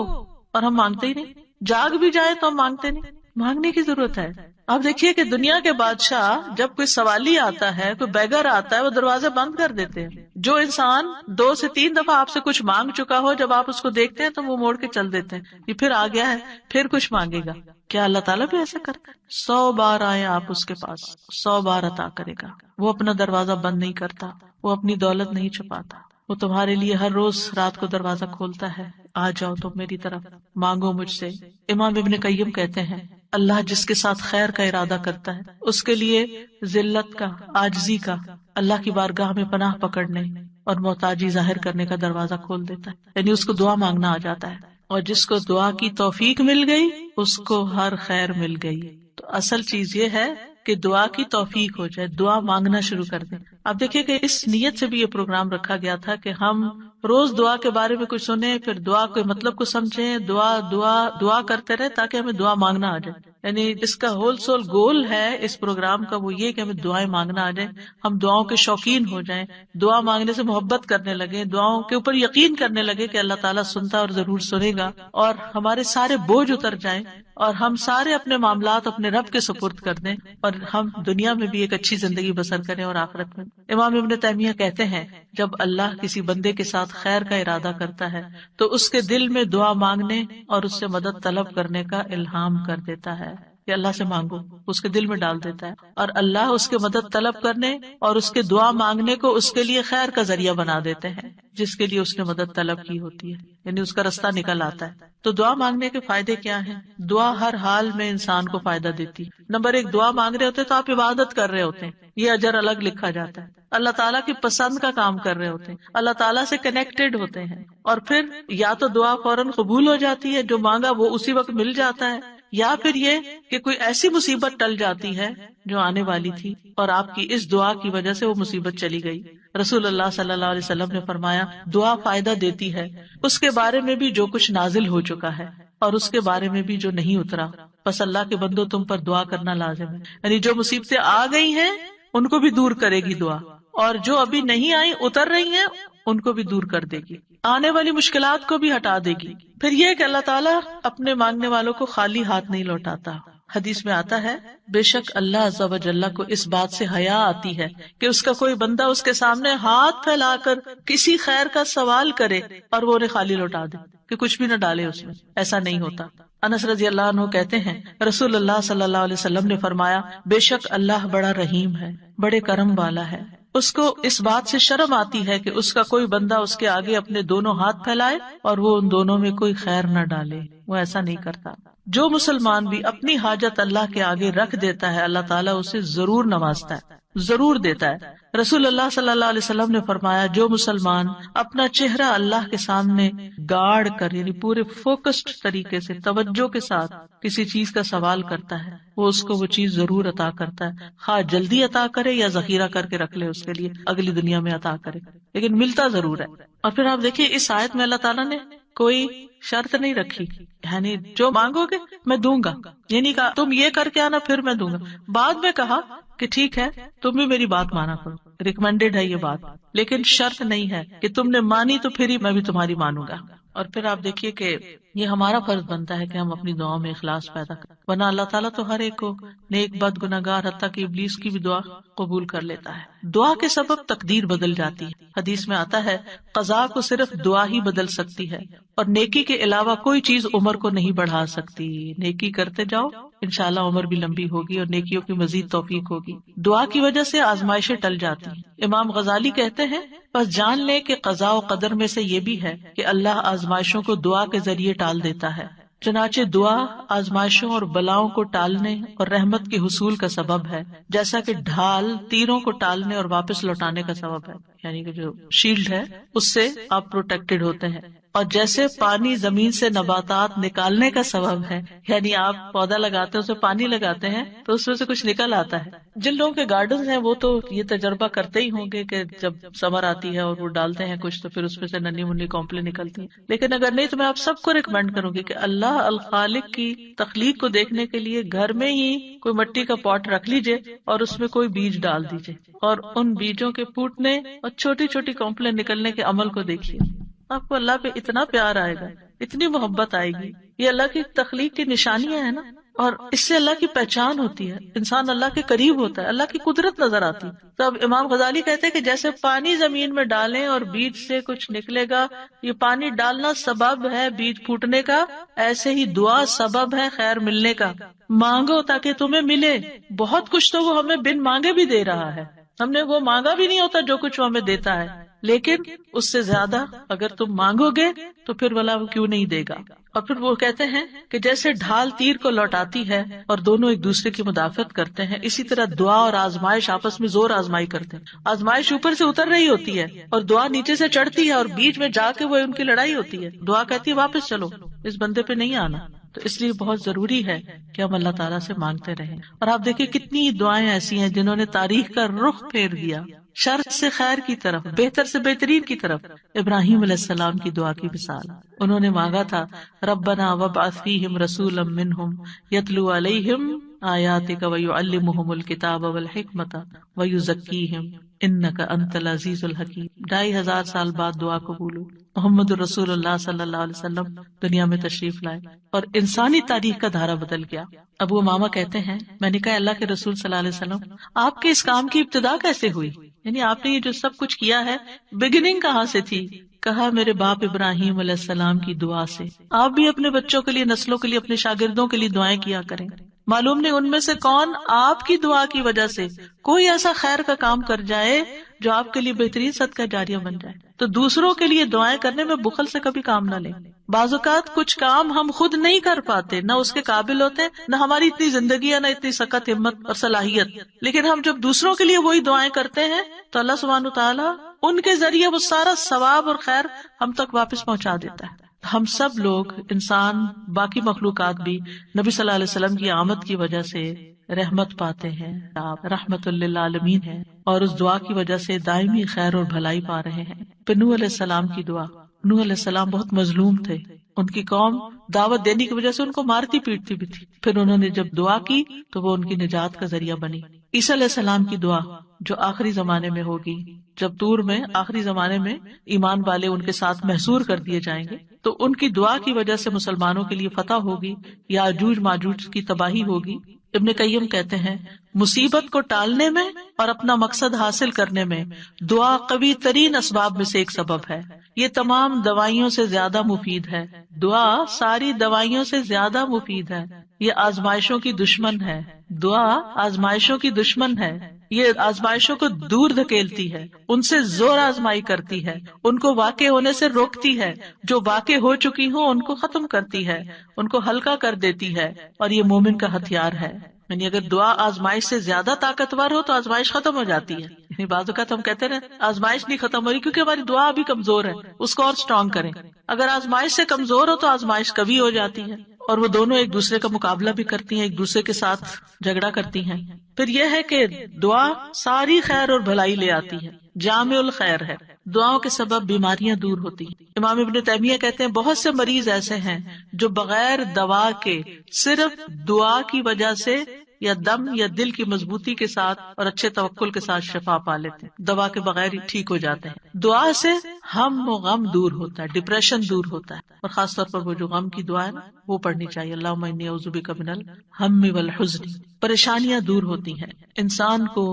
اور ہم مانگتے ہی نہیں. جاگ بھی جائے تو ہم مانگتے نہیں. مانگنے کی ضرورت ہے. آپ دیکھیے کہ دنیا کے بادشاہ جب کوئی سوالی آتا ہے، کوئی بیگر آتا ہے، وہ دروازے بند کر دیتے ہیں. جو انسان 2 سے 3 دفعہ آپ سے کچھ مانگ چکا ہو، جب آپ اس کو دیکھتے ہیں تو وہ موڑ کے چل دیتے ہیں، یہ پھر آ گیا ہے، پھر کچھ مانگے گا. کیا اللہ تعالیٰ بھی ایسا کرتا ہے؟ 100 بار آئے آپ اس کے پاس، 100 بار عطا کرے گا. وہ اپنا دروازہ بند نہیں کرتا، وہ اپنی دولت نہیں چھپاتا. وہ تمہارے لیے ہر روز رات کو دروازہ کھولتا ہے، آ جاؤ تم میری طرف، مانگو مجھ سے. امام ابن قیم کہتے ہیں اللہ جس کے ساتھ خیر کا ارادہ کرتا ہے اس کے لیے ذلت کا، عاجزی کا، اللہ کی بارگاہ میں پناہ پکڑنے اور محتاجی ظاہر کرنے کا دروازہ کھول دیتا ہے. یعنی اس کو دعا مانگنا آ جاتا ہے، اور جس کو دعا کی توفیق مل گئی اس کو ہر خیر مل گئی. تو اصل چیز یہ ہے کہ دعا کی توفیق ہو جائے، دعا مانگنا شروع کر دیں. آپ دیکھیں کہ اس نیت سے بھی یہ پروگرام رکھا گیا تھا کہ ہم روز دعا کے بارے میں کچھ سنیں، پھر دعا کے مطلب کو سمجھیں، دعا دعا دعا کرتے رہے تاکہ ہمیں دعا مانگنا آ جائے. یعنی اس کا ہول سول گول ہے اس پروگرام کا وہ یہ کہ ہمیں دعائیں مانگنا آ جائیں، ہم دعاؤں کے شوقین ہو جائیں، دعا مانگنے سے محبت کرنے لگے، دعاؤں کے اوپر یقین کرنے لگے کہ اللہ تعالیٰ سنتا اور ضرور سنے گا، اور ہمارے سارے بوجھ اتر جائیں اور ہم سارے اپنے معاملات اپنے رب کے سپرد کر دیں، اور ہم دنیا میں بھی ایک اچھی زندگی بسر کریں اور آخرت میں. امام ابن تیمیہ کہتے ہیں جب اللہ کسی بندے کے ساتھ خیر کا ارادہ کرتا ہے تو اس کے دل میں دعا مانگنے اور اس سے مدد طلب کرنے کا الہام کر دیتا ہے کہ اللہ سے مانگو، اس کے دل میں ڈال دیتا ہے، اور اللہ اس کے مدد طلب کرنے اور اس کے دعا مانگنے کو اس کے لیے خیر کا ذریعہ بنا دیتے ہیں جس کے لیے اس نے مدد طلب کی ہوتی ہے، یعنی اس کا رستہ نکل آتا ہے. تو دعا مانگنے کے فائدے کیا ہیں؟ دعا ہر حال میں انسان کو فائدہ دیتی. نمبر 1، دعا مانگ رہے ہوتے تو آپ عبادت کر رہے ہوتے ہیں، یہ اجر الگ لکھا جاتا ہے. اللہ تعالیٰ کی پسند کا کام کر رہے ہوتے ہیں، اللہ تعالیٰ سے کنیکٹڈ ہوتے ہیں، اور پھر یا تو دعا فوراً قبول ہو جاتی ہے، جو مانگا وہ اسی وقت مل جاتا ہے، یا پھر یہ کہ کوئی ایسی مصیبت ٹل جاتی ہے جو آنے والی تھی اور آپ کی اس دعا کی وجہ سے وہ مصیبت چلی گئی. رسول اللہ صلی اللہ علیہ وسلم نے فرمایا دعا فائدہ دیتی ہے اس کے بارے میں بھی جو کچھ نازل ہو چکا ہے اور اس کے بارے میں بھی جو نہیں اترا. بس اللہ کے بندو تم پر دعا کرنا لازم ہے، یعنی جو مصیبتیں آ گئی ہیں ان کو بھی دور کرے گی دعا، اور جو ابھی نہیں آئی اتر رہی ہیں ان کو بھی دور کر دے گی، آنے والی مشکلات کو بھی ہٹا دے گی. پھر یہ کہ اللہ تعالیٰ اپنے مانگنے والوں کو خالی ہاتھ نہیں لوٹاتا. حدیث میں آتا ہے بے شک اللہ عز و جل کو اس بات سے حیا آتی ہے کہ اس کا کوئی بندہ اس کے سامنے ہاتھ پھیلا کر کسی خیر کا سوال کرے اور وہ انہیں خالی لوٹا دے، کہ کچھ بھی نہ ڈالے اس میں. ایسا نہیں ہوتا. انس رضی اللہ عنہ کہتے ہیں رسول اللہ صلی اللہ علیہ وسلم نے فرمایا بے شک اللہ بڑا رحیم ہے، بڑے کرم والا ہے. اس کو اس بات سے شرم آتی ہے کہ اس کا کوئی بندہ اس کے آگے اپنے دونوں ہاتھ پھیلائے اور وہ ان دونوں میں کوئی خیر نہ ڈالے. وہ ایسا نہیں کرتا. جو مسلمان بھی اپنی حاجت اللہ کے آگے رکھ دیتا ہے اللہ تعالیٰ اسے ضرور نوازتا ہے، ضرور دیتا ہے. رسول اللہ صلی اللہ علیہ وسلم نے فرمایا جو مسلمان اپنا چہرہ اللہ کے سامنے گاڑ کر، یعنی پورے فوکسڈ طریقے سے توجہ کے ساتھ کسی چیز کا سوال کرتا ہے وہ اس کو وہ چیز ضرور عطا کرتا ہے، خواہ جلدی عطا کرے یا ذخیرہ کر کے رکھ لے اس کے لیے اگلی دنیا میں عطا کرے، لیکن ملتا ضرور ہے. اور پھر آپ دیکھیے اس آیت میں اللہ تعالیٰ نے کوئی شرط نہیں رکھی، یعنی جو مانگو گے میں دوں گا، یہ نہیں کہا تم یہ کر کے آنا پھر میں دوں گا. بعد میں کہا کہ ٹھیک ہے تم بھی میری بات مانا کرو، ریکمینڈیڈ ہے یہ بات، لیکن شرط نہیں ہے کہ تم نے مانی تو پھر ہی میں بھی تمہاری مانوں گا. اور پھر آپ دیکھیے کہ یہ ہمارا فرض بنتا ہے کہ ہم اپنی دعاؤں میں اخلاص پیدا کریں، ورنہ اللہ تعالیٰ تو ہر ایک کو نیک بد گناہگار حتیٰ کہ ابلیس کی بھی دعا قبول کر لیتا ہے. دعا کے سبب تقدیر بدل جاتی ہے. حدیث میں آتا ہے قضا کو صرف دعا ہی بدل سکتی ہے اور نیکی کے علاوہ کوئی چیز عمر کو نہیں بڑھا سکتی. نیکی کرتے جاؤ انشاءاللہ عمر بھی لمبی ہوگی اور نیکیوں کی مزید توفیق ہوگی. دعا کی وجہ سے آزمائشیں ٹل جاتی ہیں. امام غزالی کہتے ہیں بس جان لے کہ قضاء و قدر میں سے یہ بھی ہے کہ اللہ آزمائشوں کو دعا کے ذریعے ٹال دیتا ہے. چنانچہ دعا آزمائشوں اور بلاؤں کو ٹالنے اور رحمت کے حصول کا سبب ہے، جیسا کہ ڈھال تیروں کو ٹالنے اور واپس لوٹانے کا سبب ہے، یعنی کہ جو شیلڈ ہے اس سے آپ پروٹیکٹڈ ہوتے ہیں. اور جیسے پانی زمین سے نباتات نکالنے کا سبب ہے، یعنی آپ پودا لگاتے ہیں اسے پانی لگاتے ہیں تو اس میں سے کچھ نکل آتا ہے. جن لوگوں کے گارڈن ہیں وہ تو یہ تجربہ کرتے ہی ہوں گے کہ جب سمر آتی ہے اور وہ ڈالتے ہیں کچھ تو پھر اس میں سے ننھی منی کونپلیں نکلتی ہیں. لیکن اگر نہیں تو میں آپ سب کو ریکمینڈ کروں گی کہ اللہ الخالق کی تخلیق کو دیکھنے کے لیے گھر میں ہی کوئی مٹی کا پاٹ رکھ لیجئے اور اس میں کوئی بیج ڈال دیجئے اور ان بیجوں کے پھوٹنے اور چھوٹی چھوٹی کونپلیں نکلنے کے عمل کو دیکھیے. آپ کو اللہ پہ اتنا پیار آئے گا، اتنی محبت آئے گی. یہ اللہ کی تخلیق کی نشانیاں ہیں نا. اور اس سے اللہ کی پہچان ہوتی ہے، انسان اللہ کے قریب ہوتا ہے، اللہ کی قدرت نظر آتی ہے۔ تو اب امام غزالی کہتے ہیں کہ جیسے پانی زمین میں ڈالیں اور بیج سے کچھ نکلے گا، یہ پانی ڈالنا سبب ہے بیج پھوٹنے کا، ایسے ہی دعا سبب ہے خیر ملنے کا۔ مانگو تاکہ تمہیں ملے، بہت کچھ تو وہ ہمیں بن مانگے بھی دے رہا ہے، ہم نے وہ مانگا بھی نہیں ہوتا جو کچھ وہ ہمیں دیتا ہے، لیکن اس سے زیادہ اگر تم مانگو گے تو پھر والا وہ کیوں نہیں دے گا۔ اور پھر وہ کہتے ہیں کہ جیسے ڈھال تیر کو لوٹاتی ہے اور دونوں ایک دوسرے کی مدافعت کرتے ہیں، اسی طرح دعا اور آزمائش آپس میں زور آزمائی کرتے ہیں۔ آزمائش اوپر سے اتر رہی ہوتی ہے اور دعا نیچے سے چڑھتی ہے، اور بیچ میں جا کے وہ ان کی لڑائی ہوتی ہے۔ دعا کہتی ہے واپس چلو، اس بندے پہ نہیں آنا۔ تو اس لیے بہت ضروری ہے کہ ہم اللہ تعالیٰ سے مانگتے رہیں۔ اور آپ دیکھیں کتنی دعائیں ایسی ہیں جنہوں نے تاریخ کا رخ پھیر دیا، شر سے خیر کی طرف، بہتر سے بہترین کی طرف۔ ابراہیم علیہ السلام کی دعا کی مثال، انہوں نے مانگا تھا ربنا وابعث فیہم رسولا منہم یتلو علیہم آیاتک ویعلمہم الکتاب والحکمت ویزکیہم انک انت العزیز الحکیم۔ 2500 سال بعد دعا قبول ہوئی، محمد رسول اللہ صلی اللہ علیہ وسلم دنیا میں تشریف لائے اور انسانی تاریخ کا دھارا بدل گیا۔ ابو امامہ کہتے ہیں میں نے کہا اللہ کے رسول صلی اللہ علیہ وسلم آپ کے اس کام کی ابتدا کیسے ہوئی، یعنی آپ نے یہ جو سب کچھ کیا ہے بگننگ کہاں سے تھی؟ کہا میرے باپ ابراہیم علیہ السلام کی دعا سے۔ آپ بھی اپنے بچوں کے لیے، نسلوں کے لیے، اپنے شاگردوں کے لیے دعائیں کیا کریں۔ معلوم نہیں ان میں سے کون آپ کی دعا کی وجہ سے کوئی ایسا خیر کا کام کر جائے جو آپ کے لیے بہترین صدقہ جاریہ بن جائے۔ تو دوسروں کے لیے دعائیں کرنے میں بخل سے کبھی کام نہ لیں۔ بعض اوقات کچھ کام ہم خود نہیں کر پاتے، نہ اس کے قابل ہوتے، نہ ہماری اتنی زندگی ہے، نہ اتنی سخت ہمت اور صلاحیت، لیکن ہم جب دوسروں کے لیے وہی دعائیں کرتے ہیں تو اللہ سبحانہ تعالیٰ ان کے ذریعے وہ سارا ثواب اور خیر ہم تک واپس پہنچا دیتا ہے۔ ہم سب لوگ، انسان، باقی مخلوقات بھی نبی صلی اللہ علیہ وسلم کی آمد کی وجہ سے رحمت پاتے ہیں، آپ رحمت للعالمین ہیں، اور اس دعا کی وجہ سے دائمی خیر اور بھلائی پا رہے ہیں۔ پھر نوح علیہ السلام کی دعا، نوح علیہ السلام بہت مظلوم تھے، ان کی قوم دعوت دینے کی وجہ سے ان کو مارتی پیٹتی بھی تھی، پھر انہوں نے جب دعا کی تو وہ ان کی نجات کا ذریعہ بنی۔ عیسیٰ علیہ السلام کی دعا جو آخری زمانے میں ہوگی، جب طور میں آخری زمانے میں ایمان والے ان کے ساتھ محصور کر دیے جائیں گے تو ان کی دعا کی وجہ سے مسلمانوں کے لیے فتح ہوگی، یاجوج ماجوج کی تباہی ہوگی۔ ابن قیم کہتے ہیں مصیبت کو ٹالنے میں اور اپنا مقصد حاصل کرنے میں دعا قوی ترین اسباب میں سے ایک سبب ہے، یہ تمام دوائیوں سے زیادہ مفید ہے، دعا ساری دوائیوں سے زیادہ مفید ہے، یہ آزمائشوں کی دشمن ہے، دعا آزمائشوں کی دشمن ہے، یہ آزمائشوں کو دور دھکیلتی ہے، ان سے زور آزمائی کرتی ہے، ان کو واقع ہونے سے روکتی ہے، جو واقع ہو چکی ہوں ان کو ختم کرتی ہے، ان کو ہلکا کر دیتی ہے، اور یہ مومن کا ہتھیار ہے۔ یعنی اگر دعا آزمائش سے زیادہ طاقتور ہو تو آزمائش ختم ہو جاتی ہے۔ یعنی بعض اوقات ہم کہتے ہیں آزمائش نہیں ختم ہو رہی کیونکہ ہماری دعا ابھی کمزور ہے، اس کو اور اسٹرانگ کریں۔ اگر آزمائش سے کمزور ہو تو آزمائش کبھی ہو جاتی ہے، اور وہ دونوں ایک دوسرے کا مقابلہ بھی کرتی ہیں، ایک دوسرے کے ساتھ جھگڑا کرتی ہیں۔ پھر یہ ہے کہ دعا ساری خیر اور بھلائی لے آتی ہے، جامع الخیر ہے، دعاؤں کے سبب بیماریاں دور ہوتی ہیں۔ امام ابن تیمیہ کہتے ہیں بہت سے مریض ایسے ہیں جو بغیر دوا کے صرف دعا کی وجہ سے یا دم یا دل کی مضبوطی کے ساتھ اور اچھے توکل کے ساتھ شفا پا لیتے ہیں، دوا کے بغیر ہی ٹھیک ہو جاتے ہیں۔ دعا سے ہم و غم دور ہوتا ہے، ڈپریشن دور ہوتا ہے، اور خاص طور پر وہ جو غم کی دعا ہے نا وہ پڑھنی چاہیے، اللہم انی اعوذ بک من الہم والحزن۔ پریشانیاں دور ہوتی ہیں، انسان کو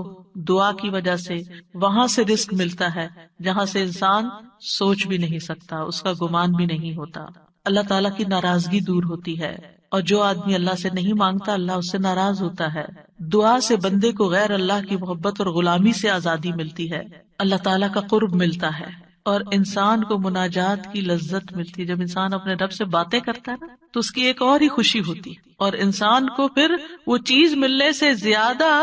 دعا کی وجہ سے وہاں سے رزق ملتا ہے جہاں سے انسان سوچ بھی نہیں سکتا، اس کا گمان بھی نہیں ہوتا، اللہ تعالیٰ کی ناراضگی دور ہوتی ہے، اور جو آدمی اللہ سے نہیں مانگتا اللہ اس سے ناراض ہوتا ہے۔ دعا سے بندے کو غیر اللہ کی محبت اور غلامی سے آزادی ملتی ہے، اللہ تعالیٰ کا قرب ملتا ہے، اور انسان کو مناجات کی لذت ملتی ہے۔ جب انسان اپنے رب سے باتیں کرتا ہے نا تو اس کی ایک اور ہی خوشی ہوتی ہے، اور انسان کو پھر وہ چیز ملنے سے زیادہ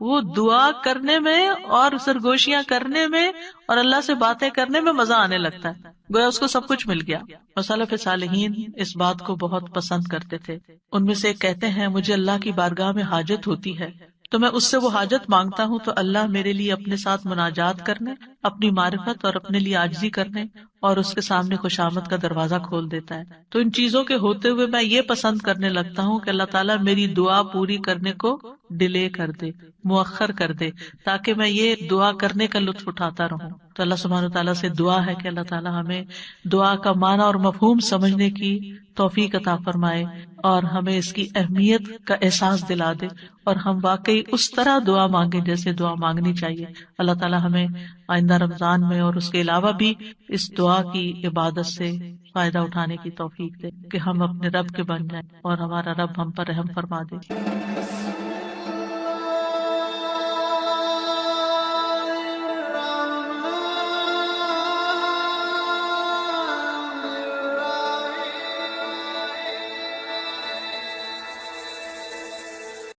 وہ دعا کرنے میں اور سرگوشیاں کرنے میں اور اللہ سے باتیں کرنے میں مزہ آنے لگتا ہے، گویا اس کو سب کچھ مل گیا۔ اور سلف صالحین اس بات کو بہت پسند کرتے تھے۔ ان میں سے ایک کہتے ہیں مجھے اللہ کی بارگاہ میں حاجت ہوتی ہے تو میں اس سے وہ حاجت مانگتا ہوں تو اللہ میرے لیے اپنے ساتھ مناجات کرنے اپنی معرفت اور اپنے لیے عاجزی کرنے اور اس کے سامنے خوشامد کا دروازہ کھول دیتا ہے. تو ان چیزوں کے ہوتے ہوئے میں یہ پسند کرنے لگتا ہوں کہ اللہ تعالیٰ میری دعا پوری کرنے کو ڈیلے کر دے، مؤخر کر دے، تاکہ میں یہ دعا کرنے کا لطف اٹھاتا رہوں. تو اللہ سبحانہ تعالیٰ سے دعا ہے کہ اللہ تعالیٰ ہمیں دعا کا معنی اور مفہوم سمجھنے کی توفیق عطا فرمائے اور ہمیں اس کی اہمیت کا احساس دلا دے، اور ہم واقعی اس طرح دعا مانگیں جیسے دعا مانگنی چاہیے. اللہ تعالیٰ ہمیں آئندہ رمضان میں اور اس کے علاوہ بھی اس دعا کی عبادت سے فائدہ اٹھانے کی توفیق دے کہ ہم اپنے رب کے بن جائیں اور ہمارا رب ہم پر رحم فرما دے.